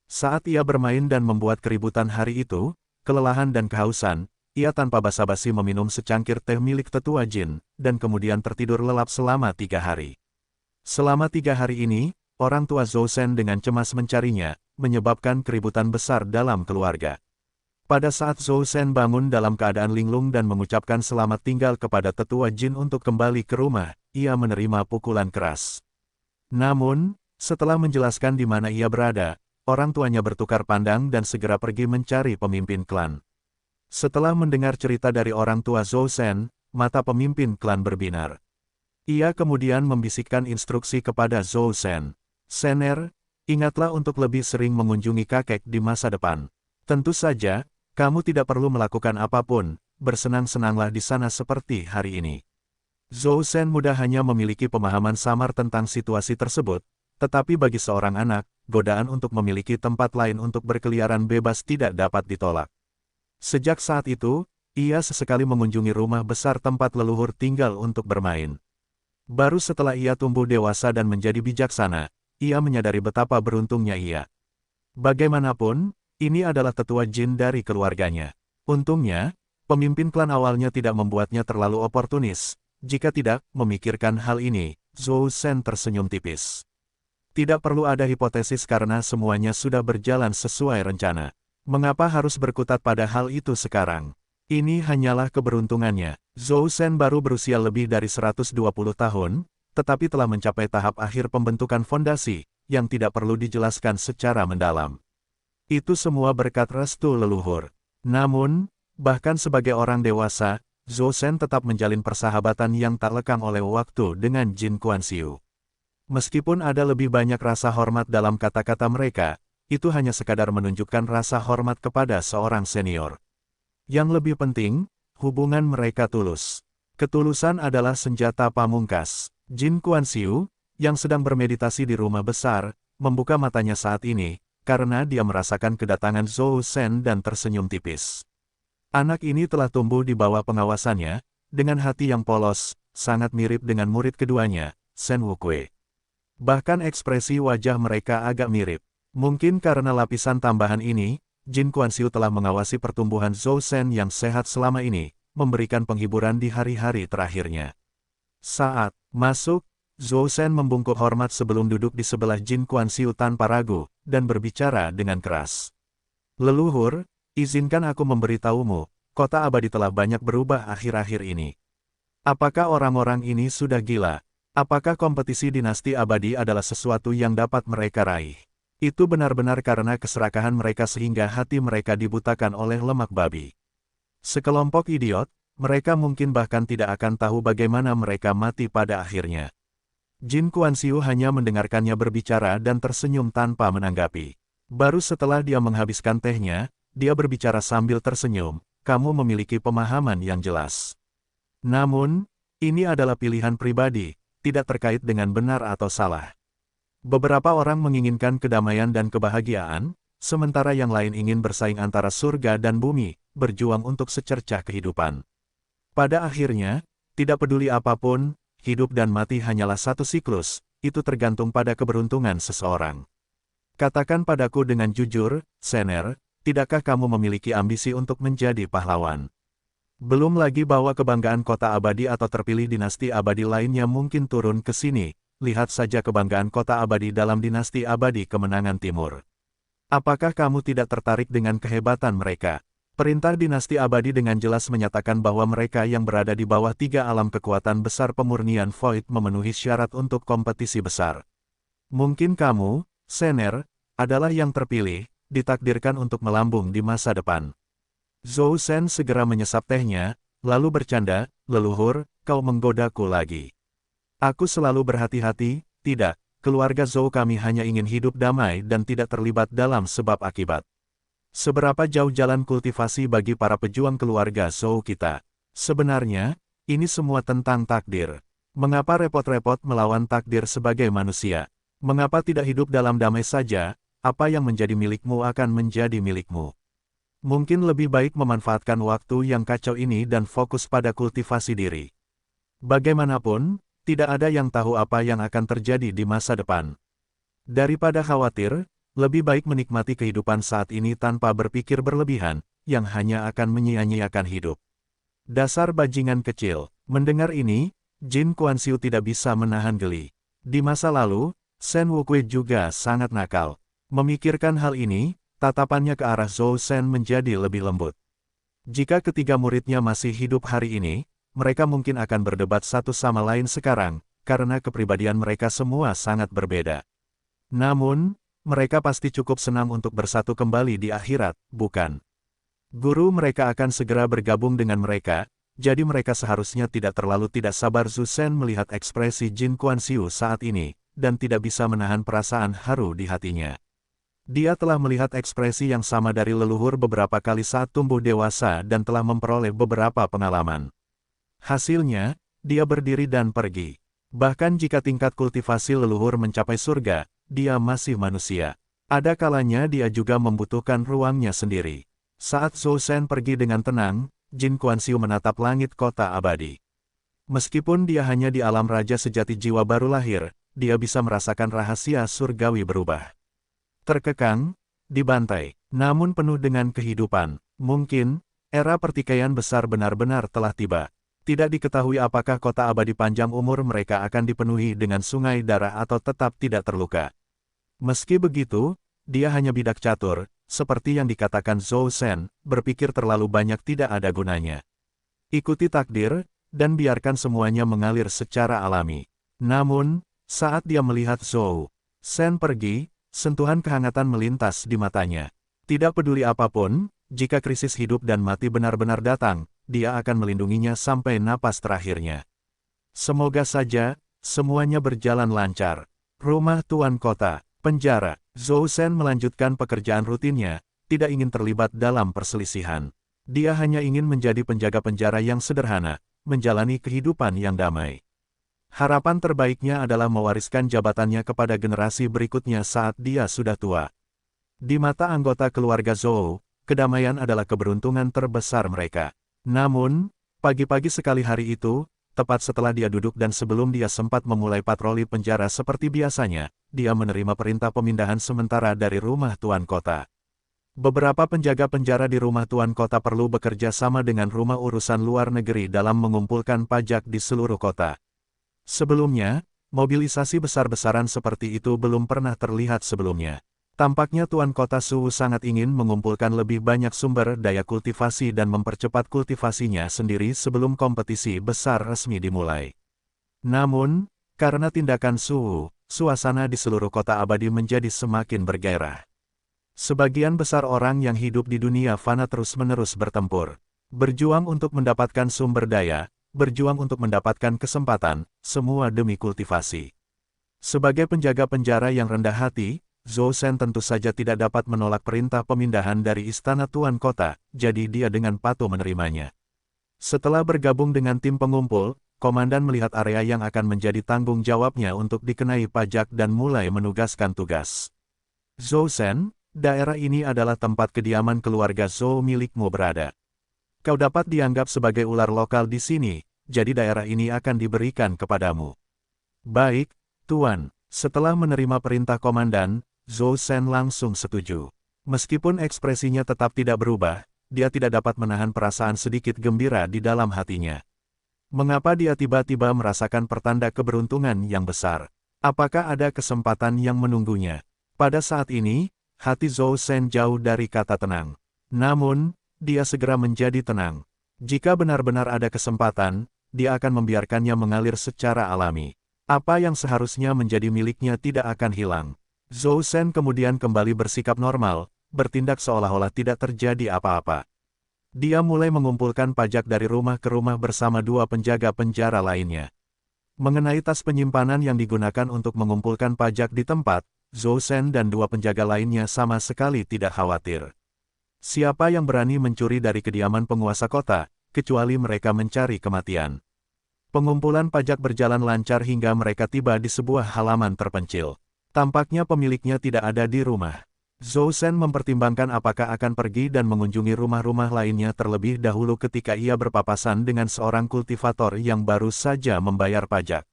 Speaker 1: Saat ia bermain dan membuat keributan hari itu, kelelahan dan kehausan, ia tanpa basa-basi meminum secangkir teh milik tetua Jin, dan kemudian tertidur lelap selama 3 hari. Selama 3 hari ini, orang tua Zhou Shen dengan cemas mencarinya, menyebabkan keributan besar dalam keluarga. Pada saat Zhou Shen bangun dalam keadaan linglung dan mengucapkan selamat tinggal kepada tetua Jin untuk kembali ke rumah, ia menerima pukulan keras. Namun, setelah menjelaskan di mana ia berada, orang tuanya bertukar pandang dan segera pergi mencari pemimpin klan. Setelah mendengar cerita dari orang tua Zhou Shen, mata pemimpin klan berbinar. Ia kemudian membisikkan instruksi kepada Zhou Shen. "Sener, ingatlah untuk lebih sering mengunjungi kakek di masa depan. Tentu saja, kamu tidak perlu melakukan apapun, bersenang-senanglah di sana seperti hari ini." Zhou Shen muda hanya memiliki pemahaman samar tentang situasi tersebut, tetapi bagi seorang anak, godaan untuk memiliki tempat lain untuk berkeliaran bebas tidak dapat ditolak. Sejak saat itu, ia sesekali mengunjungi rumah besar tempat leluhur tinggal untuk bermain. Baru setelah ia tumbuh dewasa dan menjadi bijaksana, ia menyadari betapa beruntungnya ia. Bagaimanapun, ini adalah tetua Jin dari keluarganya. Untungnya, pemimpin klan awalnya tidak membuatnya terlalu oportunis. Jika tidak memikirkan hal ini, Zhou Shen tersenyum tipis. Tidak perlu ada hipotesis karena semuanya sudah berjalan sesuai rencana. Mengapa harus berkutat pada hal itu sekarang? Ini hanyalah keberuntungannya. Zhou Shen baru berusia lebih dari 120 tahun, tetapi telah mencapai tahap akhir pembentukan fondasi, yang tidak perlu dijelaskan secara mendalam. Itu semua berkat restu leluhur. Namun, bahkan sebagai orang dewasa, Zhou Shen tetap menjalin persahabatan yang tak lekang oleh waktu dengan Jin Guanxiu. Meskipun ada lebih banyak rasa hormat dalam kata-kata mereka, itu hanya sekadar menunjukkan rasa hormat kepada seorang senior. Yang lebih penting, hubungan mereka tulus. Ketulusan adalah senjata pamungkas. Jin Guanxiu, yang sedang bermeditasi di rumah besar, membuka matanya saat ini, karena dia merasakan kedatangan Zhou Shen dan tersenyum tipis. Anak ini telah tumbuh di bawah pengawasannya, dengan hati yang polos, sangat mirip dengan murid keduanya, Shen Wukuei. Bahkan ekspresi wajah mereka agak mirip. Mungkin karena lapisan tambahan ini, Jin Guanxiu telah mengawasi pertumbuhan Zhou Shen yang sehat selama ini, memberikan penghiburan di hari-hari terakhirnya. Saat masuk, Zhou Shen membungkuk hormat sebelum duduk di sebelah Jin Guanxiu tanpa ragu, dan berbicara dengan keras. Leluhur, izinkan aku memberitahumu, kota abadi telah banyak berubah akhir-akhir ini. Apakah orang-orang ini sudah gila? Apakah kompetisi dinasti abadi adalah sesuatu yang dapat mereka raih? Itu benar-benar karena keserakahan mereka sehingga hati mereka dibutakan oleh lemak babi. Sekelompok idiot, mereka mungkin bahkan tidak akan tahu bagaimana mereka mati pada akhirnya. Jin Guanxiu hanya mendengarkannya berbicara dan tersenyum tanpa menanggapi. Baru setelah dia menghabiskan tehnya, dia berbicara sambil tersenyum, kamu memiliki pemahaman yang jelas. Namun, ini adalah pilihan pribadi, tidak terkait dengan benar atau salah. Beberapa orang menginginkan kedamaian dan kebahagiaan, sementara yang lain ingin bersaing antara surga dan bumi, berjuang untuk secercah kehidupan. Pada akhirnya, tidak peduli apapun, hidup dan mati hanyalah satu siklus, itu tergantung pada keberuntungan seseorang. Katakan padaku dengan jujur, Shener, tidakkah kamu memiliki ambisi untuk menjadi pahlawan? Belum lagi bahwa kebanggaan kota abadi atau terpilih dinasti abadi lainnya mungkin turun ke sini, lihat saja kebanggaan kota abadi dalam dinasti abadi kemenangan timur. Apakah kamu tidak tertarik dengan kehebatan mereka? Perintah dinasti abadi dengan jelas menyatakan bahwa mereka yang berada di bawah tiga alam kekuatan besar pemurnian Void memenuhi syarat untuk kompetisi besar. Mungkin kamu, Shener, adalah yang terpilih, ditakdirkan untuk melambung di masa depan. Zhou Shen segera menyesap tehnya, lalu bercanda, leluhur, kau menggodaku lagi. Aku selalu berhati-hati, tidak, keluarga Zhou kami hanya ingin hidup damai dan tidak terlibat dalam sebab akibat. Seberapa jauh jalan kultivasi bagi para pejuang keluarga Zhou kita? Sebenarnya, ini semua tentang takdir. Mengapa repot-repot melawan takdir sebagai manusia? Mengapa tidak hidup dalam damai saja? Apa yang menjadi milikmu akan menjadi milikmu. Mungkin lebih baik memanfaatkan waktu yang kacau ini dan fokus pada kultivasi diri. Bagaimanapun, tidak ada yang tahu apa yang akan terjadi di masa depan. Daripada khawatir, lebih baik menikmati kehidupan saat ini tanpa berpikir berlebihan, yang hanya akan menyia-nyiakan hidup. Dasar bajingan kecil. Mendengar ini, Jin Guanxiu tidak bisa menahan geli. Di masa lalu, Shen Wukuei juga sangat nakal. Memikirkan hal ini, tatapannya ke arah Zhou Shen menjadi lebih lembut. Jika ketiga muridnya masih hidup hari ini, mereka mungkin akan berdebat satu sama lain sekarang, karena kepribadian mereka semua sangat berbeda. Namun, mereka pasti cukup senang untuk bersatu kembali di akhirat, bukan? Guru mereka akan segera bergabung dengan mereka, jadi mereka seharusnya tidak terlalu tidak sabar. Zhou Shen melihat ekspresi Jin Guanxiu saat ini, dan tidak bisa menahan perasaan haru di hatinya. Dia telah melihat ekspresi yang sama dari leluhur beberapa kali saat tumbuh dewasa dan telah memperoleh beberapa pengalaman. Hasilnya, dia berdiri dan pergi. Bahkan jika tingkat kultivasi leluhur mencapai surga, dia masih manusia. Ada kalanya dia juga membutuhkan ruangnya sendiri. Saat Zhou Shen pergi dengan tenang, Jin Guanxiu menatap langit kota abadi. Meskipun dia hanya di alam raja sejati jiwa baru lahir, dia bisa merasakan rahasia surgawi berubah. Terkekang, dibantai, namun penuh dengan kehidupan. Mungkin, era pertikaian besar benar-benar telah tiba. Tidak diketahui apakah kota abadi panjang umur mereka akan dipenuhi dengan sungai darah atau tetap tidak terluka. Meski begitu, dia hanya bidak catur, seperti yang dikatakan Zhou Shen, berpikir terlalu banyak tidak ada gunanya. Ikuti takdir, dan biarkan semuanya mengalir secara alami. Namun, saat dia melihat Zhou Shen pergi, sentuhan kehangatan melintas di matanya. Tidak peduli apapun, jika krisis hidup dan mati benar-benar datang, dia akan melindunginya sampai napas terakhirnya. Semoga saja, semuanya berjalan lancar. Rumah Tuan Kota, penjara. Zhou Shen melanjutkan pekerjaan rutinnya, tidak ingin terlibat dalam perselisihan. Dia hanya ingin menjadi penjaga penjara yang sederhana, menjalani kehidupan yang damai. Harapan terbaiknya adalah mewariskan jabatannya kepada generasi berikutnya saat dia sudah tua. Di mata anggota keluarga Zhou, kedamaian adalah keberuntungan terbesar mereka. Namun, pagi-pagi sekali hari itu, tepat setelah dia duduk dan sebelum dia sempat memulai patroli penjara seperti biasanya, dia menerima perintah pemindahan sementara dari rumah Tuan Kota. Beberapa penjaga penjara di rumah Tuan Kota perlu bekerja sama dengan rumah urusan luar negeri dalam mengumpulkan pajak di seluruh kota. Sebelumnya, mobilisasi besar-besaran seperti itu belum pernah terlihat sebelumnya. Tampaknya Tuan Kota Su sangat ingin mengumpulkan lebih banyak sumber daya kultivasi dan mempercepat kultivasinya sendiri sebelum kompetisi besar resmi dimulai. Namun, karena tindakan Su, suasana di seluruh kota abadi menjadi semakin bergairah. Sebagian besar orang yang hidup di dunia fana terus-menerus bertempur, berjuang untuk mendapatkan sumber daya, berjuang untuk mendapatkan kesempatan, semua demi kultivasi. Sebagai penjaga penjara yang rendah hati, Zhou Shen tentu saja tidak dapat menolak perintah pemindahan dari istana Tuan Kota, jadi dia dengan patuh menerimanya. Setelah bergabung dengan tim pengumpul, komandan melihat area yang akan menjadi tanggung jawabnya untuk dikenai pajak dan mulai menugaskan tugas. Zhou Shen, daerah ini adalah tempat kediaman keluarga Zhou milikmu berada. Kau dapat dianggap sebagai ular lokal di sini, jadi daerah ini akan diberikan kepadamu. Baik, Tuan. Setelah menerima perintah komandan, Zhou Shen langsung setuju. Meskipun ekspresinya tetap tidak berubah, dia tidak dapat menahan perasaan sedikit gembira di dalam hatinya. Mengapa dia tiba-tiba merasakan pertanda keberuntungan yang besar? Apakah ada kesempatan yang menunggunya? Pada saat ini, hati Zhou Shen jauh dari kata tenang. Namun, dia segera menjadi tenang. Jika benar-benar ada kesempatan, dia akan membiarkannya mengalir secara alami. Apa yang seharusnya menjadi miliknya tidak akan hilang. Zhou Shen kemudian kembali bersikap normal, bertindak seolah-olah tidak terjadi apa-apa. Dia mulai mengumpulkan pajak dari rumah ke rumah bersama dua penjaga penjara lainnya. Mengenai tas penyimpanan yang digunakan untuk mengumpulkan pajak di tempat, Zhou Shen dan dua penjaga lainnya sama sekali tidak khawatir. Siapa yang berani mencuri dari kediaman penguasa kota, kecuali mereka mencari kematian. Pengumpulan pajak berjalan lancar hingga mereka tiba di sebuah halaman terpencil. Tampaknya pemiliknya tidak ada di rumah. Zhou Shen mempertimbangkan apakah akan pergi dan mengunjungi rumah-rumah lainnya terlebih dahulu ketika ia berpapasan dengan seorang kultivator yang baru saja membayar pajak.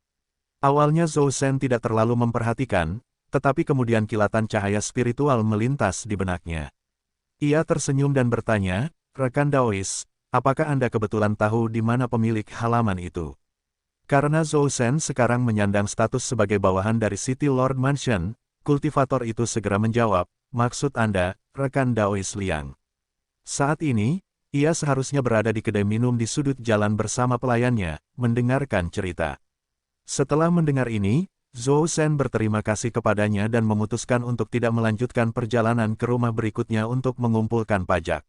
Speaker 1: Awalnya Zhou Shen tidak terlalu memperhatikan, tetapi kemudian kilatan cahaya spiritual melintas di benaknya. Ia tersenyum dan bertanya, "Rekan Daois, apakah Anda kebetulan tahu di mana pemilik halaman itu?" Karena Zhou Shen sekarang menyandang status sebagai bawahan dari City Lord Mansion, kultivator itu segera menjawab, "Maksud Anda, rekan Daois Liang?" Saat ini, ia seharusnya berada di kedai minum di sudut jalan bersama pelayannya, mendengarkan cerita. Setelah mendengar ini, Zhou Shen berterima kasih kepadanya dan memutuskan untuk tidak melanjutkan perjalanan ke rumah berikutnya untuk mengumpulkan pajak.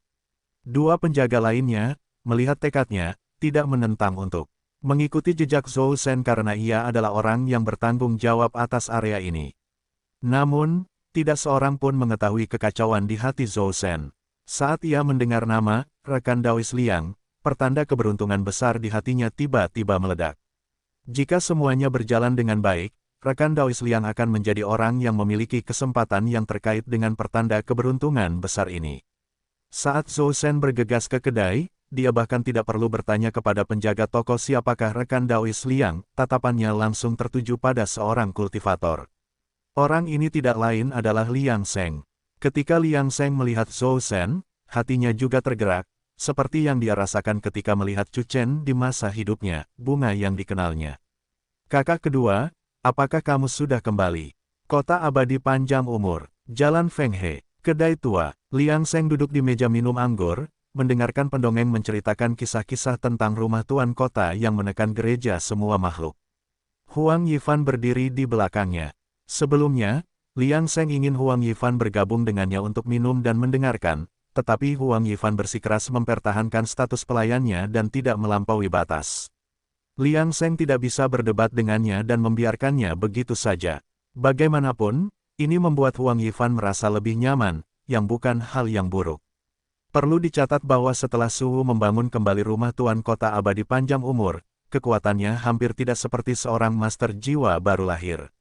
Speaker 1: Dua penjaga lainnya, melihat tekadnya, tidak menentang untuk mengikuti jejak Zhou Shen karena ia adalah orang yang bertanggung jawab atas area ini. Namun, tidak seorang pun mengetahui kekacauan di hati Zhou Shen. Saat ia mendengar nama, rekan Daois Liang, pertanda keberuntungan besar di hatinya tiba-tiba meledak. Jika semuanya berjalan dengan baik, rekan Daois Liang akan menjadi orang yang memiliki kesempatan yang terkait dengan pertanda keberuntungan besar ini. Saat Zhou Shen bergegas ke kedai, dia bahkan tidak perlu bertanya kepada penjaga toko siapakah rekan Daois Liang, tatapannya langsung tertuju pada seorang kultivator. Orang ini tidak lain adalah Liang Sheng. Ketika Liang Sheng melihat Zhou Shen, hatinya juga tergerak, seperti yang dia rasakan ketika melihat Chu Chen di masa hidupnya, bunga yang dikenalnya. "Kakak kedua, apakah kamu sudah kembali?" Kota abadi panjang umur, Jalan Feng He, kedai tua. Liang Sheng duduk di meja minum anggur, mendengarkan pendongeng menceritakan kisah-kisah tentang rumah tuan kota yang menekan gereja semua makhluk. Huang Yifan berdiri di belakangnya. Sebelumnya, Liang Seng ingin Huang Yifan bergabung dengannya untuk minum dan mendengarkan, tetapi Huang Yifan bersikeras mempertahankan status pelayannya dan tidak melampaui batas. Liang Seng tidak bisa berdebat dengannya dan membiarkannya begitu saja. Bagaimanapun, ini membuat Huang Yifan merasa lebih nyaman, yang bukan hal yang buruk. Perlu dicatat bahwa setelah Suhu membangun kembali rumah Tuan Kota Abadi panjang umur, kekuatannya hampir tidak seperti seorang master jiwa baru lahir.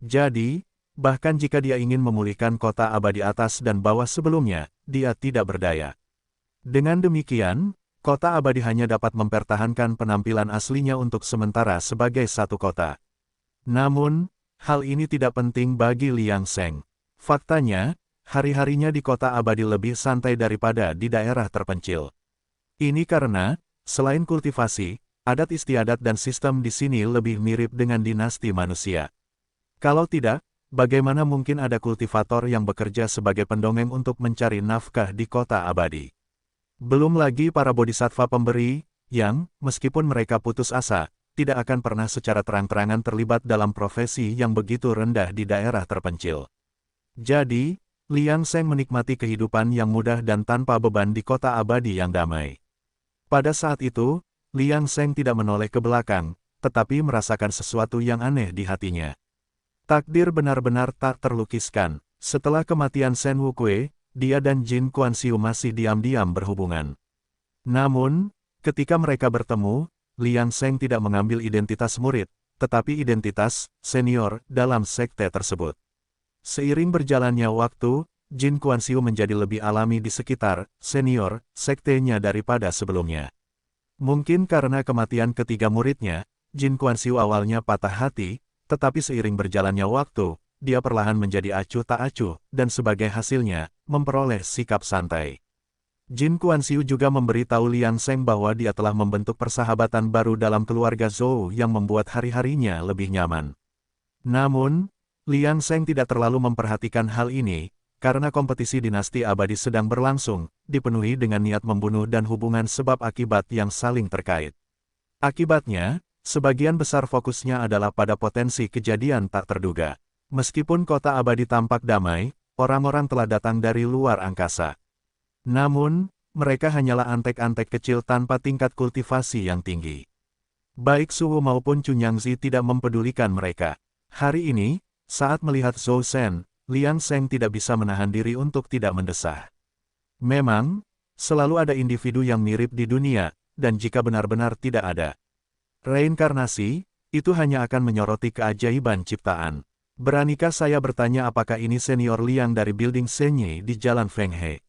Speaker 1: Jadi, bahkan jika dia ingin memulihkan kota abadi atas dan bawah sebelumnya, dia tidak berdaya. Dengan demikian, kota abadi hanya dapat mempertahankan penampilan aslinya untuk sementara sebagai satu kota. Namun, hal ini tidak penting bagi Liang Seng. Faktanya, hari-harinya di kota abadi lebih santai daripada di daerah terpencil. Ini karena, selain kultivasi, adat istiadat dan sistem di sini lebih mirip dengan dinasti manusia. Kalau tidak, bagaimana mungkin ada kultivator yang bekerja sebagai pendongeng untuk mencari nafkah di kota abadi? Belum lagi para bodhisattva pemberi, yang, meskipun mereka putus asa, tidak akan pernah secara terang-terangan terlibat dalam profesi yang begitu rendah di daerah terpencil. Jadi, Liang Seng menikmati kehidupan yang mudah dan tanpa beban di kota abadi yang damai. Pada saat itu, Liang Seng tidak menoleh ke belakang, tetapi merasakan sesuatu yang aneh di hatinya. Takdir benar-benar tak terlukiskan. Setelah kematian Shen Wukui, dia dan Jin Kuan-Siu masih diam-diam berhubungan. Namun, ketika mereka bertemu, Liang Seng tidak mengambil identitas murid, tetapi identitas senior dalam sekte tersebut. Seiring berjalannya waktu, Jin Kuan-Siu menjadi lebih alami di sekitar senior sektenya daripada sebelumnya. Mungkin karena kematian ketiga muridnya, Jin Kuan-Siu awalnya patah hati, tetapi seiring berjalannya waktu, dia perlahan menjadi acuh tak acuh, dan sebagai hasilnya, memperoleh sikap santai. Jin Kuan-Siu juga memberitahu Liang Seng bahwa dia telah membentuk persahabatan baru dalam keluarga Zhou yang membuat hari-harinya lebih nyaman. Namun, Liang Seng tidak terlalu memperhatikan hal ini, karena kompetisi dinasti abadi sedang berlangsung, dipenuhi dengan niat membunuh dan hubungan sebab akibat yang saling terkait. Akibatnya, sebagian besar fokusnya adalah pada potensi kejadian tak terduga. Meskipun kota abadi tampak damai, orang-orang telah datang dari luar angkasa. Namun, mereka hanyalah antek-antek kecil tanpa tingkat kultivasi yang tinggi. Baik Suhu maupun Cunyangzi tidak mempedulikan mereka. Hari ini, saat melihat Zhou Shen, Liang Seng tidak bisa menahan diri untuk tidak mendesah. Memang, selalu ada individu yang mirip di dunia, dan jika benar-benar tidak ada reinkarnasi, itu hanya akan menyoroti keajaiban ciptaan. Beranikah saya bertanya apakah ini senior Liang dari Building Senyi di Jalan Feng He?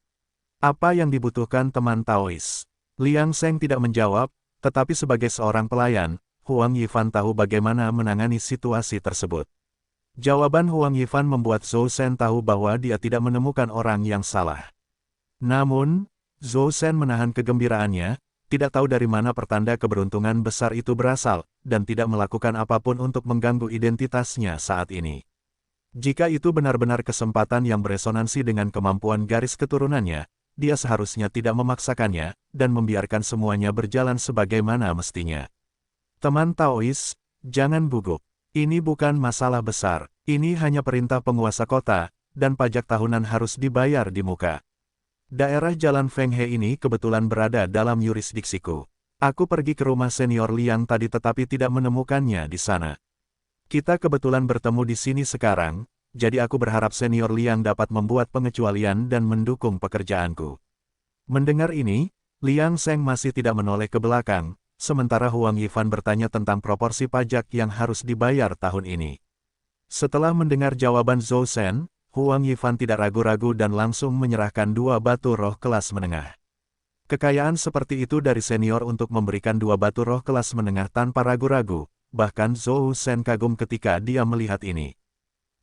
Speaker 1: Apa yang dibutuhkan teman Taois? Liang Seng tidak menjawab, tetapi sebagai seorang pelayan, Huang Yifan tahu bagaimana menangani situasi tersebut. Jawaban Huang Yifan membuat Zhou Shen tahu bahwa dia tidak menemukan orang yang salah. Namun, Zhou Shen menahan kegembiraannya, tidak tahu dari mana pertanda keberuntungan besar itu berasal, dan tidak melakukan apapun untuk mengganggu identitasnya saat ini. Jika itu benar-benar kesempatan yang beresonansi dengan kemampuan garis keturunannya, dia seharusnya tidak memaksakannya, dan membiarkan semuanya berjalan sebagaimana mestinya. Teman Taois, jangan gugup. Ini bukan masalah besar, ini hanya perintah penguasa kota, dan pajak tahunan harus dibayar di muka. Daerah Jalan Feng He ini kebetulan berada dalam yurisdiksiku. Aku pergi ke rumah senior Liang tadi tetapi tidak menemukannya di sana. Kita kebetulan bertemu di sini sekarang, jadi aku berharap senior Liang dapat membuat pengecualian dan mendukung pekerjaanku. Mendengar ini, Liang Seng masih tidak menoleh ke belakang, sementara Huang Yifan bertanya tentang proporsi pajak yang harus dibayar tahun ini. Setelah mendengar jawaban Zhou Shen, Huang Yifan tidak ragu-ragu dan langsung menyerahkan 2 batu roh kelas menengah. Kekayaan seperti itu dari senior untuk memberikan 2 batu roh kelas menengah tanpa ragu-ragu, bahkan Zhou Shen kagum ketika dia melihat ini.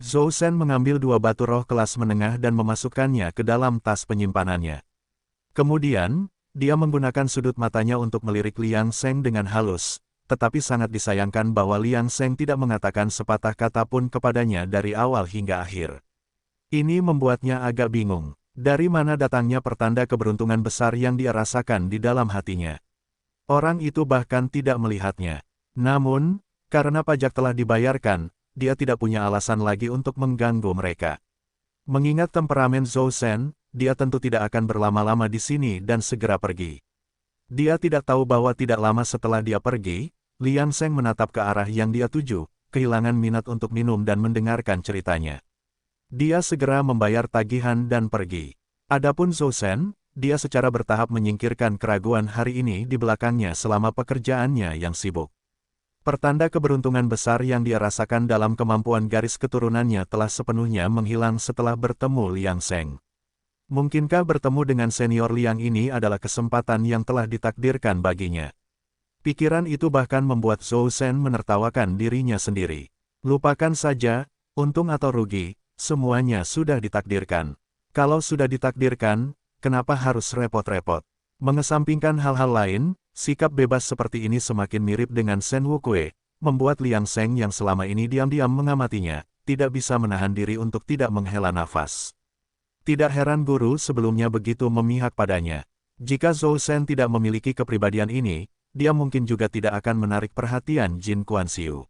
Speaker 1: Zhou Shen mengambil 2 batu roh kelas menengah dan memasukkannya ke dalam tas penyimpanannya. Kemudian, dia menggunakan sudut matanya untuk melirik Liang Seng dengan halus, tetapi sangat disayangkan bahwa Liang Seng tidak mengatakan sepatah kata pun kepadanya dari awal hingga akhir. Ini membuatnya agak bingung, dari mana datangnya pertanda keberuntungan besar yang dia rasakan di dalam hatinya. Orang itu bahkan tidak melihatnya. Namun, Karena pajak telah dibayarkan, dia tidak punya alasan lagi untuk mengganggu mereka. Mengingat temperamen Zhou Shen, dia tentu tidak akan berlama-lama di sini dan segera pergi. Dia tidak tahu bahwa tidak lama setelah dia pergi, Liang Sheng menatap ke arah yang dia tuju, kehilangan minat untuk minum dan mendengarkan ceritanya. Dia segera membayar tagihan dan pergi. Adapun Zhou Shen, dia secara bertahap menyingkirkan keraguan hari ini di belakangnya selama pekerjaannya yang sibuk. Pertanda keberuntungan besar yang dia rasakan dalam kemampuan garis keturunannya telah sepenuhnya menghilang setelah bertemu Liang Sheng. Mungkinkah bertemu dengan senior Liang ini adalah kesempatan yang telah ditakdirkan baginya? Pikiran itu bahkan membuat Zhou Shen menertawakan dirinya sendiri. Lupakan saja, untung atau rugi, semuanya sudah ditakdirkan. Kalau sudah ditakdirkan, kenapa harus repot-repot? Mengesampingkan hal-hal lain, sikap bebas seperti ini semakin mirip dengan Shen Wukui, membuat Liang Sheng yang selama ini diam-diam mengamatinya, tidak bisa menahan diri untuk tidak menghela nafas. Tidak heran guru sebelumnya begitu memihak padanya. Jika Zhou Shen tidak memiliki kepribadian ini, dia mungkin juga tidak akan menarik perhatian Jin Kuan-Siu.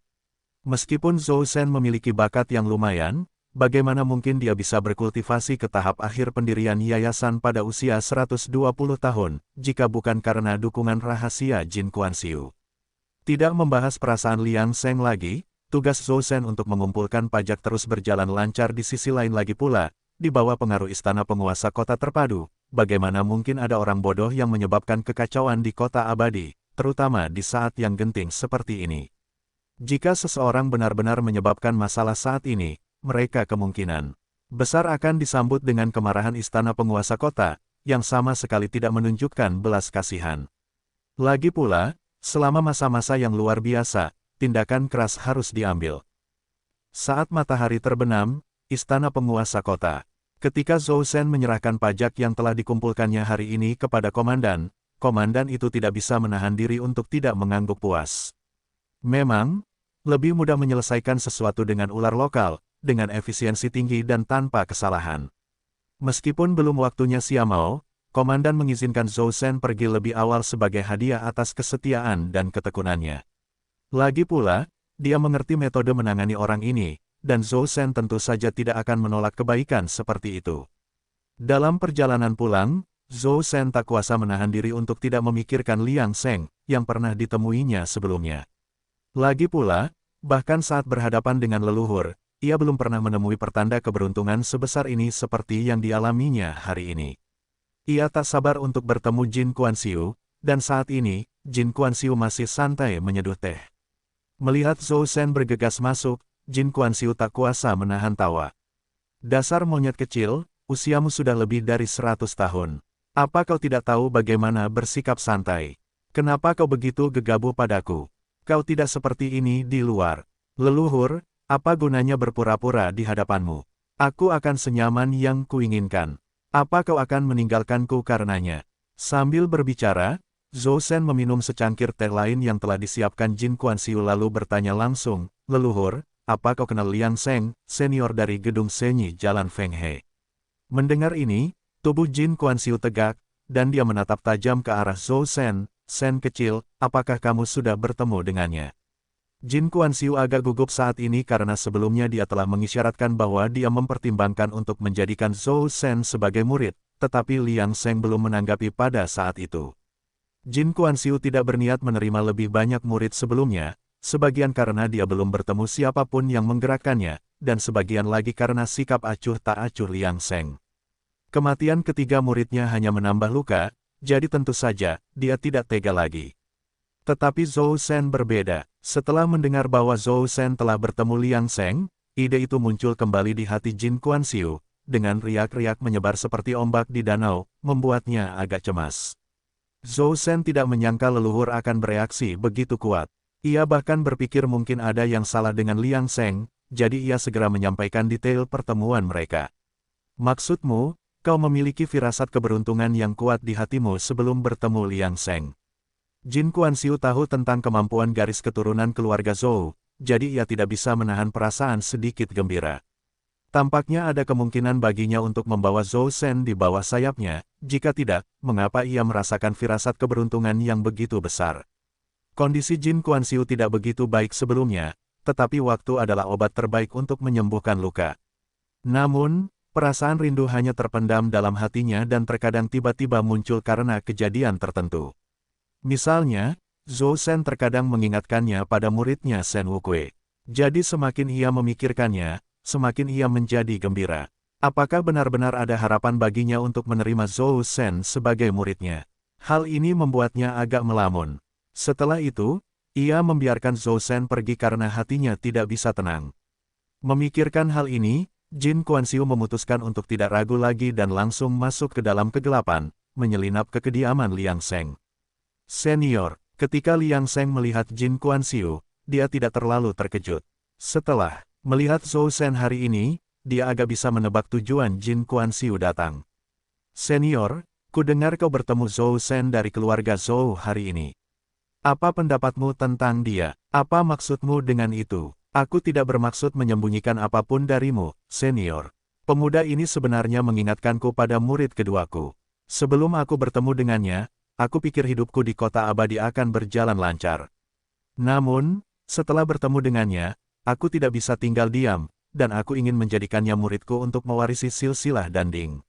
Speaker 1: Meskipun Zhou Shen memiliki bakat yang lumayan, bagaimana mungkin dia bisa berkultivasi ke tahap akhir pendirian yayasan pada usia 120 tahun, jika bukan karena dukungan rahasia Jin Kuan-Siu. Tidak membahas perasaan Liang Sheng lagi, tugas Zhou Shen untuk mengumpulkan pajak terus berjalan lancar di sisi lain lagi pula, di bawah pengaruh istana penguasa kota terpadu. Bagaimana mungkin ada orang bodoh yang menyebabkan kekacauan di kota abadi, terutama di saat yang genting seperti ini. Jika seseorang benar-benar menyebabkan masalah saat ini, mereka kemungkinan besar akan disambut dengan kemarahan istana penguasa kota, yang sama sekali tidak menunjukkan belas kasihan. Lagi pula, selama masa-masa yang luar biasa, tindakan keras harus diambil. Saat matahari terbenam, istana penguasa kota. Ketika Zhou Shen menyerahkan pajak yang telah dikumpulkannya hari ini kepada komandan, komandan itu tidak bisa menahan diri untuk tidak mengangguk puas. Memang, lebih mudah menyelesaikan sesuatu dengan ular lokal, dengan efisiensi tinggi dan tanpa kesalahan. Meskipun belum waktunya Xiamao, komandan mengizinkan Zhou Shen pergi lebih awal sebagai hadiah atas kesetiaan dan ketekunannya. Lagi pula, dia mengerti metode menangani orang ini, dan Zhou Shen tentu saja tidak akan menolak kebaikan seperti itu. Dalam perjalanan pulang, Zhou Shen tak kuasa menahan diri untuk tidak memikirkan Liang Sheng, yang pernah ditemuinya sebelumnya. Lagi pula, bahkan saat berhadapan dengan leluhur, ia belum pernah menemui pertanda keberuntungan sebesar ini seperti yang dialaminya hari ini. Ia tak sabar untuk bertemu Jin Kuan-Siu, dan saat ini, Jin Kuan-Siu masih santai menyeduh teh. Melihat Zhou Shen bergegas masuk, Jin Kuan-Siu tak kuasa menahan tawa. Dasar monyet kecil, usiamu sudah lebih dari 100 tahun. Apa kau tidak tahu bagaimana bersikap santai? Kenapa kau begitu gegabah padaku? Kau tidak seperti ini di luar. Leluhur, apa gunanya berpura-pura di hadapanmu? Aku akan senyaman yang kuinginkan. Apa kau akan meninggalkanku karenanya? Sambil berbicara, Zhou Shen meminum secangkir teh lain yang telah disiapkan Jin Kuan-Siu lalu bertanya langsung, Leluhur, apa kau kenal Liang Sheng, senior dari gedung Senyi Jalan Feng He? Mendengar ini, tubuh Jin Kuan-Siu tegak, dan dia menatap tajam ke arah Zhou Shen. Shen kecil, apakah kamu sudah bertemu dengannya? Jin Kuan-Siu agak gugup saat ini karena sebelumnya dia telah mengisyaratkan bahwa dia mempertimbangkan untuk menjadikan Zhou Shen sebagai murid, tetapi Liang Sheng belum menanggapi pada saat itu. Jin Kuan-Siu tidak berniat menerima lebih banyak murid sebelumnya, sebagian karena dia belum bertemu siapapun yang menggerakkannya, dan sebagian lagi karena sikap acuh tak acuh Liang Sheng. Kematian ketiga muridnya hanya menambah luka, jadi tentu saja, dia tidak tega lagi. Tetapi Zhou Shen berbeda. Setelah mendengar bahwa Zhou Shen telah bertemu Liang Sheng, ide itu muncul kembali di hati Jin Kuan-Siu, dengan riak-riak menyebar seperti ombak di danau, membuatnya agak cemas. Zhou Shen tidak menyangka leluhur akan bereaksi begitu kuat. Ia bahkan berpikir mungkin ada yang salah dengan Liang Sheng, jadi ia segera menyampaikan detail pertemuan mereka. Maksudmu, kau memiliki firasat keberuntungan yang kuat di hatimu sebelum bertemu Liang Sheng. Jin Kuan-Siu tahu tentang kemampuan garis keturunan keluarga Zhou, jadi ia tidak bisa menahan perasaan sedikit gembira. Tampaknya ada kemungkinan baginya untuk membawa Zhou Shen di bawah sayapnya, jika tidak, mengapa ia merasakan firasat keberuntungan yang begitu besar? Kondisi Jin Kuan-Siu tidak begitu baik sebelumnya, tetapi waktu adalah obat terbaik untuk menyembuhkan luka. Namun, perasaan rindu hanya terpendam dalam hatinya dan terkadang tiba-tiba muncul karena kejadian tertentu. Misalnya, Zhou Shen terkadang mengingatkannya pada muridnya Shen Wukui. Jadi semakin ia memikirkannya, semakin ia menjadi gembira. Apakah benar-benar ada harapan baginya untuk menerima Zhou Shen sebagai muridnya? Hal ini membuatnya agak melamun. Setelah itu, ia membiarkan Zhou Shen pergi karena hatinya tidak bisa tenang. Memikirkan hal ini, Jin Kuan-Siu memutuskan untuk tidak ragu lagi dan langsung masuk ke dalam kegelapan, menyelinap ke kediaman Liang Sheng. Senior, ketika Liang Sheng melihat Jin Kuan-Siu, dia tidak terlalu terkejut. Setelah melihat Zhou Shen hari ini, dia agak bisa menebak tujuan Jin Kuan-Siu datang. Senior, ku dengar kau bertemu Zhou Shen dari keluarga Zhou hari ini. Apa pendapatmu tentang dia? Apa maksudmu dengan itu? Aku tidak bermaksud menyembunyikan apapun darimu, senior. Pemuda ini sebenarnya mengingatkanku pada murid keduaku. Sebelum aku bertemu dengannya, aku pikir hidupku di kota abadi akan berjalan lancar. Namun, setelah bertemu dengannya, aku tidak bisa tinggal diam, dan aku ingin menjadikannya muridku untuk mewarisi silsilah Danding.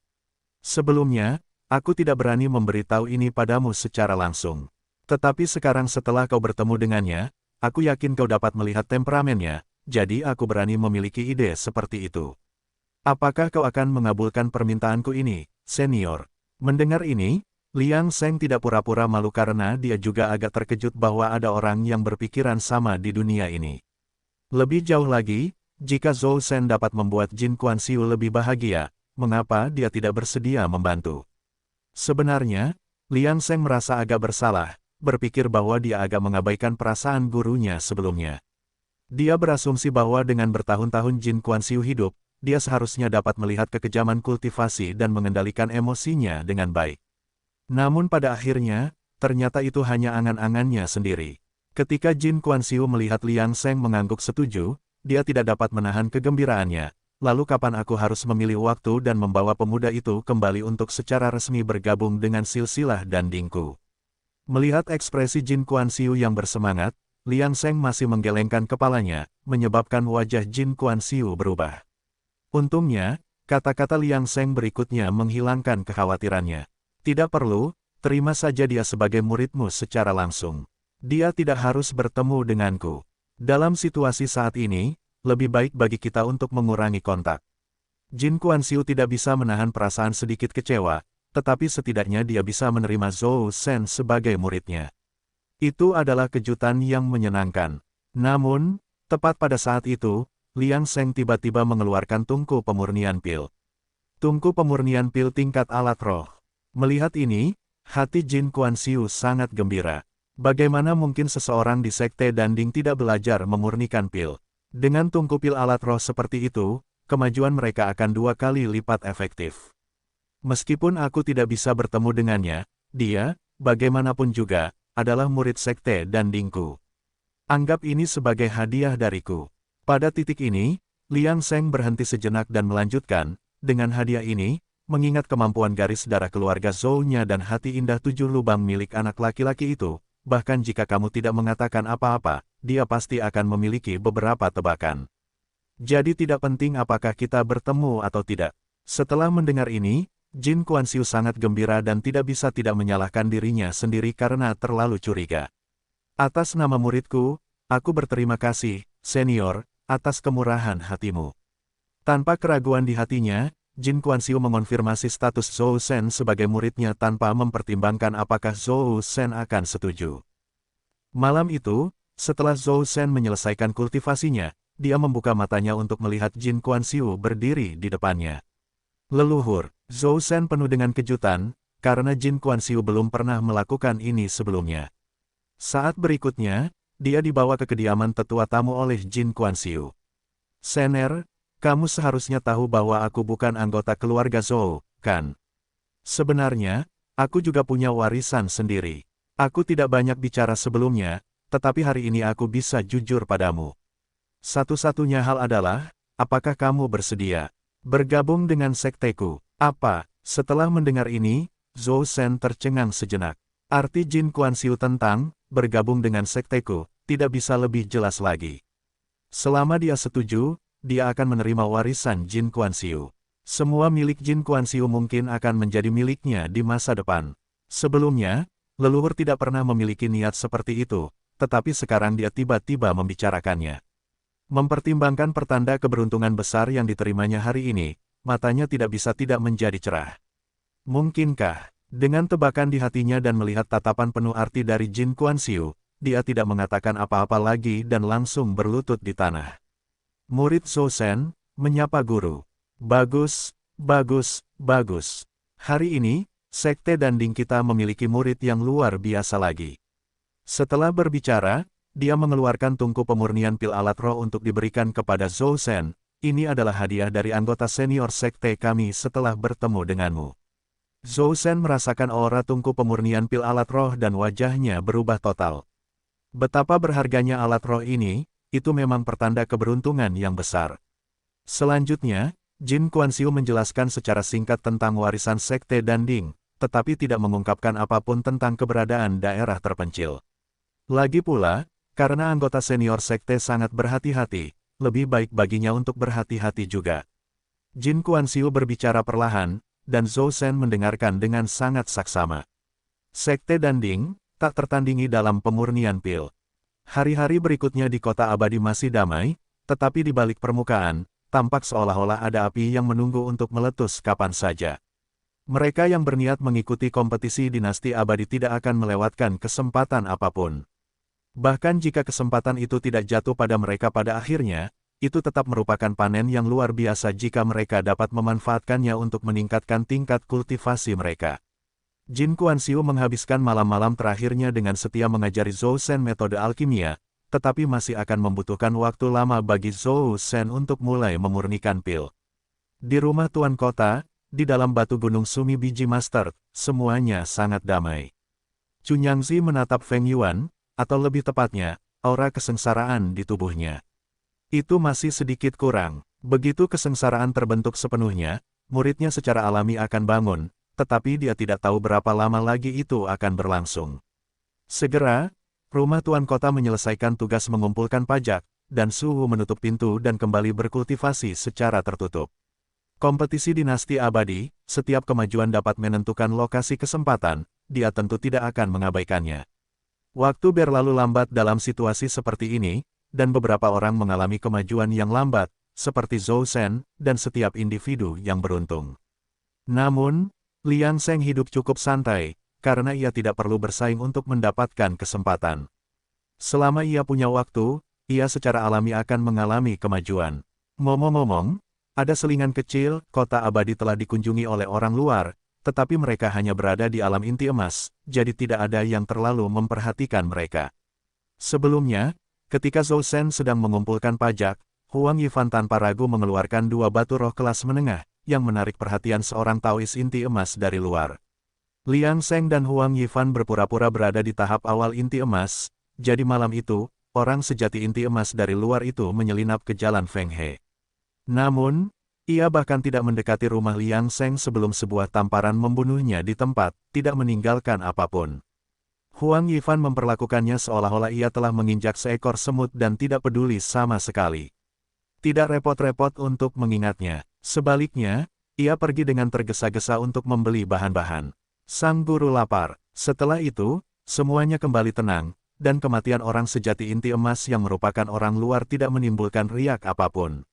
Speaker 1: Sebelumnya, aku tidak berani memberitahu ini padamu secara langsung. Tetapi sekarang setelah kau bertemu dengannya, aku yakin kau dapat melihat temperamennya, jadi aku berani memiliki ide seperti itu. Apakah kau akan mengabulkan permintaanku ini, senior? Mendengar ini, Liang Sheng tidak pura-pura malu karena dia juga agak terkejut bahwa ada orang yang berpikiran sama di dunia ini. Lebih jauh lagi, jika Zhou Shen dapat membuat Jin Kuan-Siu lebih bahagia, mengapa dia tidak bersedia membantu? Sebenarnya, Liang Sheng merasa agak bersalah, berpikir bahwa dia agak mengabaikan perasaan gurunya sebelumnya. Dia berasumsi bahwa dengan bertahun-tahun Jin Kuan-Siu hidup, dia seharusnya dapat melihat kekejaman kultivasi dan mengendalikan emosinya dengan baik. Namun pada akhirnya, ternyata itu hanya angan-angannya sendiri. Ketika Jin Kuan-Siu melihat Liang Sheng mengangguk setuju, dia tidak dapat menahan kegembiraannya. Lalu kapan aku harus memilih waktu dan membawa pemuda itu kembali untuk secara resmi bergabung dengan silsilah Dandingku? Melihat ekspresi Jin Kuan-Siu yang bersemangat, Liang Sheng masih menggelengkan kepalanya, menyebabkan wajah Jin Kuan-Siu berubah. Untungnya, kata-kata Liang Sheng berikutnya menghilangkan kekhawatirannya. Tidak perlu, terima saja dia sebagai muridmu secara langsung. Dia tidak harus bertemu denganku. Dalam situasi saat ini, lebih baik bagi kita untuk mengurangi kontak. Jin Kuan-Siu tidak bisa menahan perasaan sedikit kecewa, tetapi setidaknya dia bisa menerima Zhou Shen sebagai muridnya. Itu adalah kejutan yang menyenangkan. Namun, tepat pada saat itu, Liang Sheng tiba-tiba mengeluarkan tungku pemurnian pil. Tungku pemurnian pil tingkat alat roh. Melihat ini, hati Jin Kuan-Siu sangat gembira. Bagaimana mungkin seseorang di Sekte Danding tidak belajar memurnikan pil? Dengan tungku pil alat roh seperti itu, kemajuan mereka akan 2 kali lipat efektif. Meskipun aku tidak bisa bertemu dengannya, dia, bagaimanapun juga, adalah murid Sekte Dandingku. Anggap ini sebagai hadiah dariku. Pada titik ini, Liang Sheng berhenti sejenak dan melanjutkan, dengan hadiah ini, mengingat kemampuan garis darah keluarga Zhou-nya dan hati indah 7 lubang milik anak laki-laki itu, bahkan jika kamu tidak mengatakan apa-apa, dia pasti akan memiliki beberapa tebakan. Jadi tidak penting apakah kita bertemu atau tidak. Setelah mendengar ini, Jin Kuan-Siu sangat gembira dan tidak bisa tidak menyalahkan dirinya sendiri karena terlalu curiga. Atas nama muridku, aku berterima kasih, senior, atas kemurahan hatimu. Tanpa keraguan di hatinya, Jin Kuan-Siu mengonfirmasi status Zhou Shen sebagai muridnya tanpa mempertimbangkan apakah Zhou Shen akan setuju. Malam itu, setelah Zhou Shen menyelesaikan kultivasinya, dia membuka matanya untuk melihat Jin Kuan-Siu berdiri di depannya. Leluhur, Zhou Shen penuh dengan kejutan, karena Jin Kuan-Siu belum pernah melakukan ini sebelumnya. Saat berikutnya, dia dibawa ke kediaman tetua tamu oleh Jin Kuan-Siu. Sener, kamu seharusnya tahu bahwa aku bukan anggota keluarga Zhou, kan? Sebenarnya, aku juga punya warisan sendiri. Aku tidak banyak bicara sebelumnya, tetapi hari ini aku bisa jujur padamu. Satu-satunya hal adalah, apakah kamu bersedia bergabung dengan sekteku? Apa? Setelah mendengar ini, Zhou Shen tercengang sejenak. Arti Jin Kuan Xiu tentang bergabung dengan sekteku tidak bisa lebih jelas lagi. Selama dia setuju, dia akan menerima warisan Jin Kuan Xiu. Semua milik Jin Kuan Xiu mungkin akan menjadi miliknya di masa depan. Sebelumnya, leluhur tidak pernah memiliki niat seperti itu, tetapi sekarang dia tiba-tiba membicarakannya. Mempertimbangkan pertanda keberuntungan besar yang diterimanya hari ini, matanya tidak bisa tidak menjadi cerah. Mungkinkah, dengan tebakan di hatinya dan melihat tatapan penuh arti dari Jin Kuan Xiu, dia tidak mengatakan apa-apa lagi dan langsung berlutut di tanah. Murid Zhou Shen menyapa guru. Bagus, bagus, bagus. Hari ini, Sekte Danding kita memiliki murid yang luar biasa lagi. Setelah berbicara, dia mengeluarkan tungku pemurnian pil alat roh untuk diberikan kepada Zhou Shen. Ini adalah hadiah dari anggota senior sekte kami setelah bertemu denganmu. Zhou Shen merasakan aura tungku pemurnian pil alat roh dan wajahnya berubah total. Betapa berharganya alat roh ini, itu memang pertanda keberuntungan yang besar. Selanjutnya, Jin Kuan Xiu menjelaskan secara singkat tentang warisan sekte Danding, tetapi tidak mengungkapkan apapun tentang keberadaan daerah terpencil. Lagi pula, karena anggota senior sekte sangat berhati-hati, lebih baik baginya untuk berhati-hati juga. Jin Kuan Xiu berbicara perlahan, dan Zhou Shen mendengarkan dengan sangat saksama. Sekte Danding tak tertandingi dalam pemurnian pil. Hari-hari berikutnya di kota abadi masih damai, tetapi di balik permukaan, tampak seolah-olah ada api yang menunggu untuk meletus kapan saja. Mereka yang berniat mengikuti kompetisi dinasti abadi tidak akan melewatkan kesempatan apapun. Bahkan jika kesempatan itu tidak jatuh pada mereka pada akhirnya, itu tetap merupakan panen yang luar biasa jika mereka dapat memanfaatkannya untuk meningkatkan tingkat kultivasi mereka. Jin Kuan Xiu menghabiskan malam-malam terakhirnya dengan setia mengajari Zhou Shen metode alkimia, tetapi masih akan membutuhkan waktu lama bagi Zhou Shen untuk mulai memurnikan pil. Di rumah Tuan Kota, di dalam batu gunung Sumi Biji Master, semuanya sangat damai. Cunyangzi menatap Feng Yuan, atau lebih tepatnya, aura kesengsaraan di tubuhnya. Itu masih sedikit kurang. Begitu kesengsaraan terbentuk sepenuhnya, muridnya secara alami akan bangun, tetapi dia tidak tahu berapa lama lagi itu akan berlangsung. Segera, rumah Tuan Kota menyelesaikan tugas mengumpulkan pajak, dan Suhu menutup pintu dan kembali berkultivasi secara tertutup. Kompetisi dinasti abadi, setiap kemajuan dapat menentukan lokasi kesempatan, dia tentu tidak akan mengabaikannya. Waktu berlalu lambat dalam situasi seperti ini, dan beberapa orang mengalami kemajuan yang lambat, seperti Zhou Shen, dan setiap individu yang beruntung. Namun, Liang Sheng hidup cukup santai, karena ia tidak perlu bersaing untuk mendapatkan kesempatan. Selama ia punya waktu, ia secara alami akan mengalami kemajuan. Ngomong-ngomong, ada selingan kecil, kota abadi telah dikunjungi oleh orang luar, tetapi mereka hanya berada di alam inti emas, jadi tidak ada yang terlalu memperhatikan mereka. Sebelumnya, ketika Zhou Shen sedang mengumpulkan pajak, Huang Yifan tanpa ragu mengeluarkan dua batu roh kelas menengah, yang menarik perhatian seorang Taois inti emas dari luar. Liang Sheng dan Huang Yifan berpura-pura berada di tahap awal inti emas, jadi malam itu, orang sejati inti emas dari luar itu menyelinap ke jalan Feng He. Namun, ia bahkan tidak mendekati rumah Liang Sheng sebelum sebuah tamparan membunuhnya di tempat, tidak meninggalkan apapun. Huang Yifan memperlakukannya seolah-olah ia telah menginjak seekor semut dan tidak peduli sama sekali. Tidak repot-repot untuk mengingatnya. Sebaliknya, ia pergi dengan tergesa-gesa untuk membeli bahan-bahan. Sang guru lapar. Setelah itu, semuanya kembali tenang, dan kematian orang sejati inti emas yang merupakan orang luar tidak menimbulkan riak apapun.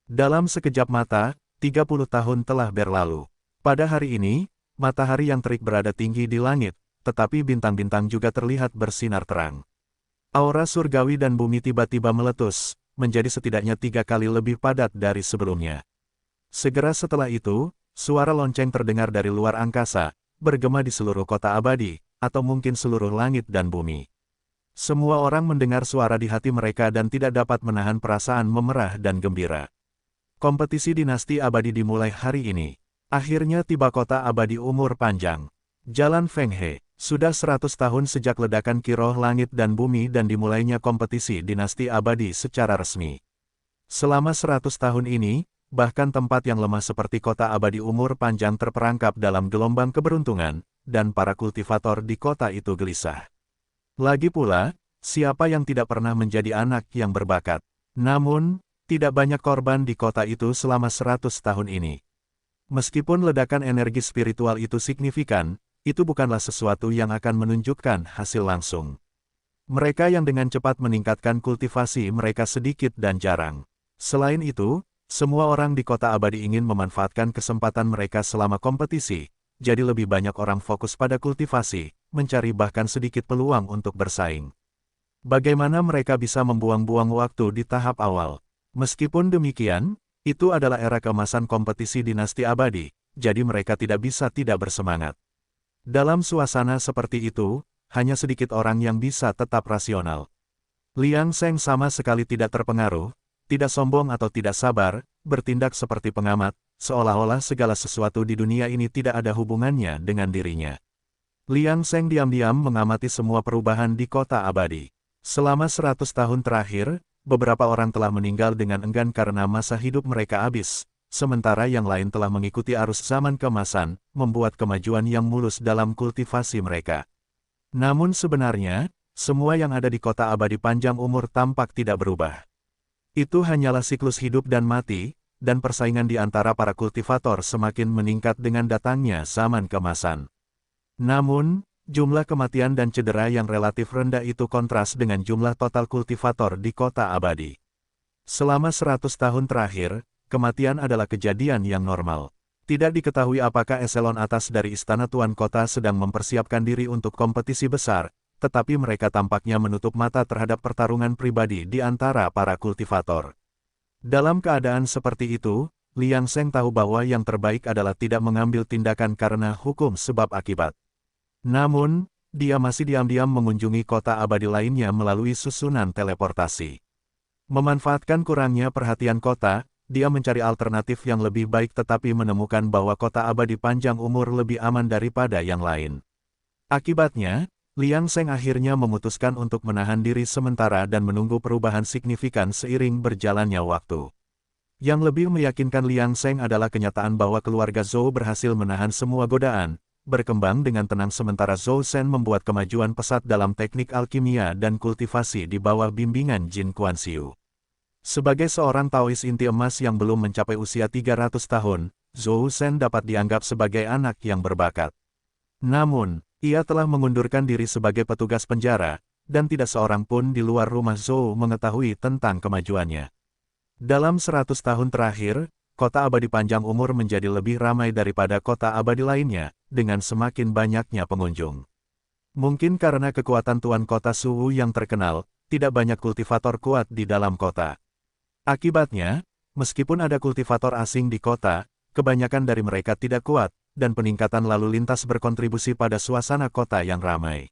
Speaker 1: Dalam sekejap mata, 30 tahun telah berlalu. Pada hari ini, matahari yang terik berada tinggi di langit, tetapi bintang-bintang juga terlihat bersinar terang. Aura surgawi dan bumi tiba-tiba meletus, menjadi setidaknya 3 kali lebih padat dari sebelumnya. Segera setelah itu, suara lonceng terdengar dari luar angkasa, bergema di seluruh kota abadi, atau mungkin seluruh langit dan bumi. Semua orang mendengar suara di hati mereka dan tidak dapat menahan perasaan memerah dan gembira. Kompetisi dinasti abadi dimulai hari ini. Akhirnya tiba kota abadi umur panjang. Jalan Feng He. Sudah 100 tahun sejak ledakan kiroh langit dan bumi dan dimulainya kompetisi dinasti abadi secara resmi. Selama 100 tahun ini, bahkan tempat yang lemah seperti kota abadi umur panjang terperangkap dalam gelombang keberuntungan, dan para kultivator di kota itu gelisah. Lagi pula, siapa yang tidak pernah menjadi anak yang berbakat? Namun, tidak banyak korban di kota itu selama 100 tahun ini. Meskipun ledakan energi spiritual itu signifikan, itu bukanlah sesuatu yang akan menunjukkan hasil langsung. Mereka yang dengan cepat meningkatkan kultivasi mereka sedikit dan jarang. Selain itu, semua orang di kota abadi ingin memanfaatkan kesempatan mereka selama kompetisi, jadi lebih banyak orang fokus pada kultivasi, mencari bahkan sedikit peluang untuk bersaing. Bagaimana mereka bisa membuang-buang waktu di tahap awal? Meskipun demikian, itu adalah era keemasan kompetisi dinasti abadi, jadi mereka tidak bisa tidak bersemangat. Dalam suasana seperti itu, hanya sedikit orang yang bisa tetap rasional. Liang Seng sama sekali tidak terpengaruh, tidak sombong atau tidak sabar, bertindak seperti pengamat, seolah-olah segala sesuatu di dunia ini tidak ada hubungannya dengan dirinya. Liang Seng diam-diam mengamati semua perubahan di kota abadi. Selama 100 tahun terakhir, beberapa orang telah meninggal dengan enggan karena masa hidup mereka habis, sementara yang lain telah mengikuti arus zaman keemasan, membuat kemajuan yang mulus dalam kultivasi mereka. Namun sebenarnya, semua yang ada di kota abadi panjang umur tampak tidak berubah. Itu hanyalah siklus hidup dan mati, dan persaingan di antara para kultivator semakin meningkat dengan datangnya zaman keemasan. Namun, jumlah kematian dan cedera yang relatif rendah itu kontras dengan jumlah total kultivator di kota abadi. Selama 100 tahun terakhir, kematian adalah kejadian yang normal. Tidak diketahui apakah eselon atas dari Istana Tuan Kota sedang mempersiapkan diri untuk kompetisi besar, tetapi mereka tampaknya menutup mata terhadap pertarungan pribadi di antara para kultivator. Dalam keadaan seperti itu, Liang Seng tahu bahwa yang terbaik adalah tidak mengambil tindakan karena hukum sebab akibat. Namun, dia masih diam-diam mengunjungi kota abadi lainnya melalui susunan teleportasi. Memanfaatkan kurangnya perhatian kota, dia mencari alternatif yang lebih baik tetapi menemukan bahwa kota abadi panjang umur lebih aman daripada yang lain. Akibatnya, Liang Seng akhirnya memutuskan untuk menahan diri sementara dan menunggu perubahan signifikan seiring berjalannya waktu. Yang lebih meyakinkan Liang Seng adalah kenyataan bahwa keluarga Zhou berhasil menahan semua godaan, berkembang dengan tenang sementara Zhou Shen membuat kemajuan pesat dalam teknik alkimia dan kultivasi di bawah bimbingan Jin Kuan-Xiu. Sebagai seorang Taois inti emas yang belum mencapai usia 300 tahun, Zhou Shen dapat dianggap sebagai anak yang berbakat. Namun, ia telah mengundurkan diri sebagai petugas penjara, dan tidak seorang pun di luar rumah Zhou mengetahui tentang kemajuannya. Dalam 100 tahun terakhir, kota abadi panjang umur menjadi lebih ramai daripada kota abadi lainnya, dengan semakin banyaknya pengunjung. Mungkin karena kekuatan Tuan Kota Suwu yang terkenal, tidak banyak kultivator kuat di dalam kota. Akibatnya, meskipun ada kultivator asing di kota, kebanyakan dari mereka tidak kuat, dan peningkatan lalu lintas berkontribusi pada suasana kota yang ramai.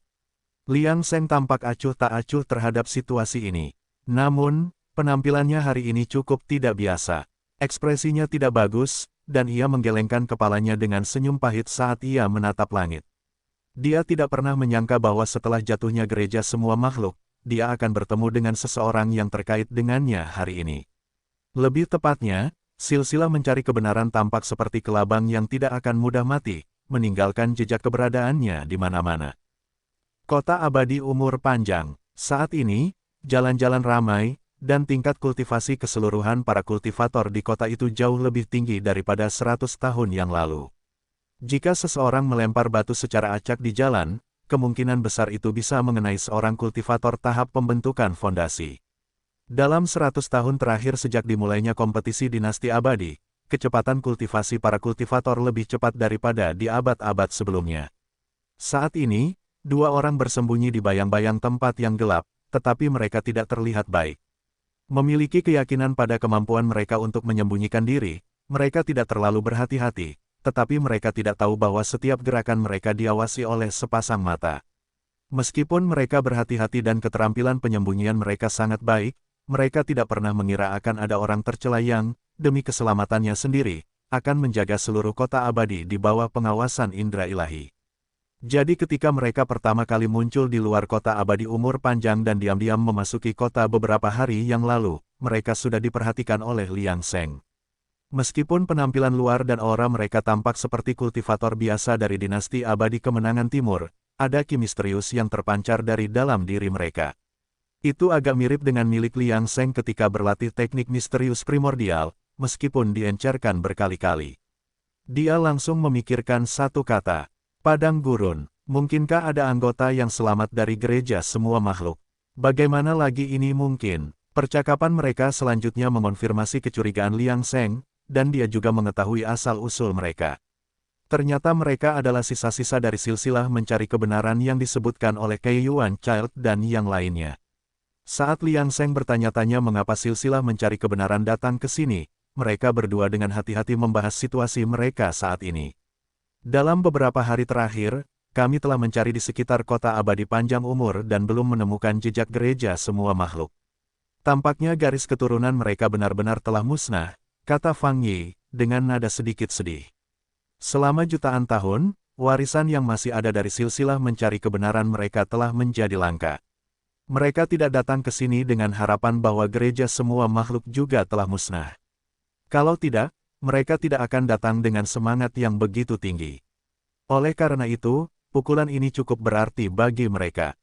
Speaker 1: Liang Seng tampak acuh tak acuh terhadap situasi ini. Namun, penampilannya hari ini cukup tidak biasa. Ekspresinya tidak bagus, dan ia menggelengkan kepalanya dengan senyum pahit saat ia menatap langit. Dia tidak pernah menyangka bahwa setelah jatuhnya gereja semua makhluk, dia akan bertemu dengan seseorang yang terkait dengannya hari ini. Lebih tepatnya, silsilah mencari kebenaran tampak seperti kelabang yang tidak akan mudah mati, meninggalkan jejak keberadaannya di mana-mana. Kota abadi umur panjang. Saat ini, jalan-jalan ramai, dan tingkat kultivasi keseluruhan para kultivator di kota itu jauh lebih tinggi daripada 100 tahun yang lalu. Jika seseorang melempar batu secara acak di jalan, kemungkinan besar itu bisa mengenai seorang kultivator tahap pembentukan fondasi. Dalam 100 tahun terakhir sejak dimulainya kompetisi dinasti abadi, kecepatan kultivasi para kultivator lebih cepat daripada di abad-abad sebelumnya. Saat ini, dua orang bersembunyi di bayang-bayang tempat yang gelap, tetapi mereka tidak terlihat baik. Memiliki keyakinan pada kemampuan mereka untuk menyembunyikan diri, mereka tidak terlalu berhati-hati, tetapi mereka tidak tahu bahwa setiap gerakan mereka diawasi oleh sepasang mata. Meskipun mereka berhati-hati dan keterampilan penyembunyian mereka sangat baik, mereka tidak pernah mengira akan ada orang tercela yang, demi keselamatannya sendiri, akan menjaga seluruh kota abadi di bawah pengawasan indera ilahi. Jadi ketika mereka pertama kali muncul di luar kota abadi umur panjang dan diam-diam memasuki kota beberapa hari yang lalu, mereka sudah diperhatikan oleh Liang Seng. Meskipun penampilan luar dan aura mereka tampak seperti kultivator biasa dari dinasti abadi kemenangan timur, ada ki misterius yang terpancar dari dalam diri mereka. Itu agak mirip dengan milik Liang Seng ketika berlatih teknik misterius primordial, meskipun diencerkan berkali-kali. Dia langsung memikirkan satu kata. Padang gurun, mungkinkah ada anggota yang selamat dari gereja semua makhluk? Bagaimana lagi ini mungkin? Percakapan mereka selanjutnya mengonfirmasi kecurigaan Liang Seng, dan dia juga mengetahui asal-usul mereka. Ternyata mereka adalah sisa-sisa dari silsilah mencari kebenaran yang disebutkan oleh Kei Yuan Child dan yang lainnya. Saat Liang Seng bertanya-tanya mengapa silsilah mencari kebenaran datang ke sini, mereka berdua dengan hati-hati membahas situasi mereka saat ini. Dalam beberapa hari terakhir, kami telah mencari di sekitar kota abadi panjang umur dan belum menemukan jejak gereja semua makhluk. Tampaknya garis keturunan mereka benar-benar telah musnah, kata Fang Yi, dengan nada sedikit sedih. Selama jutaan tahun, warisan yang masih ada dari silsilah mencari kebenaran mereka telah menjadi langka. Mereka tidak datang ke sini dengan harapan bahwa gereja semua makhluk juga telah musnah. Kalau tidak, mereka tidak akan datang dengan semangat yang begitu tinggi. Oleh karena itu, pukulan ini cukup berarti bagi mereka.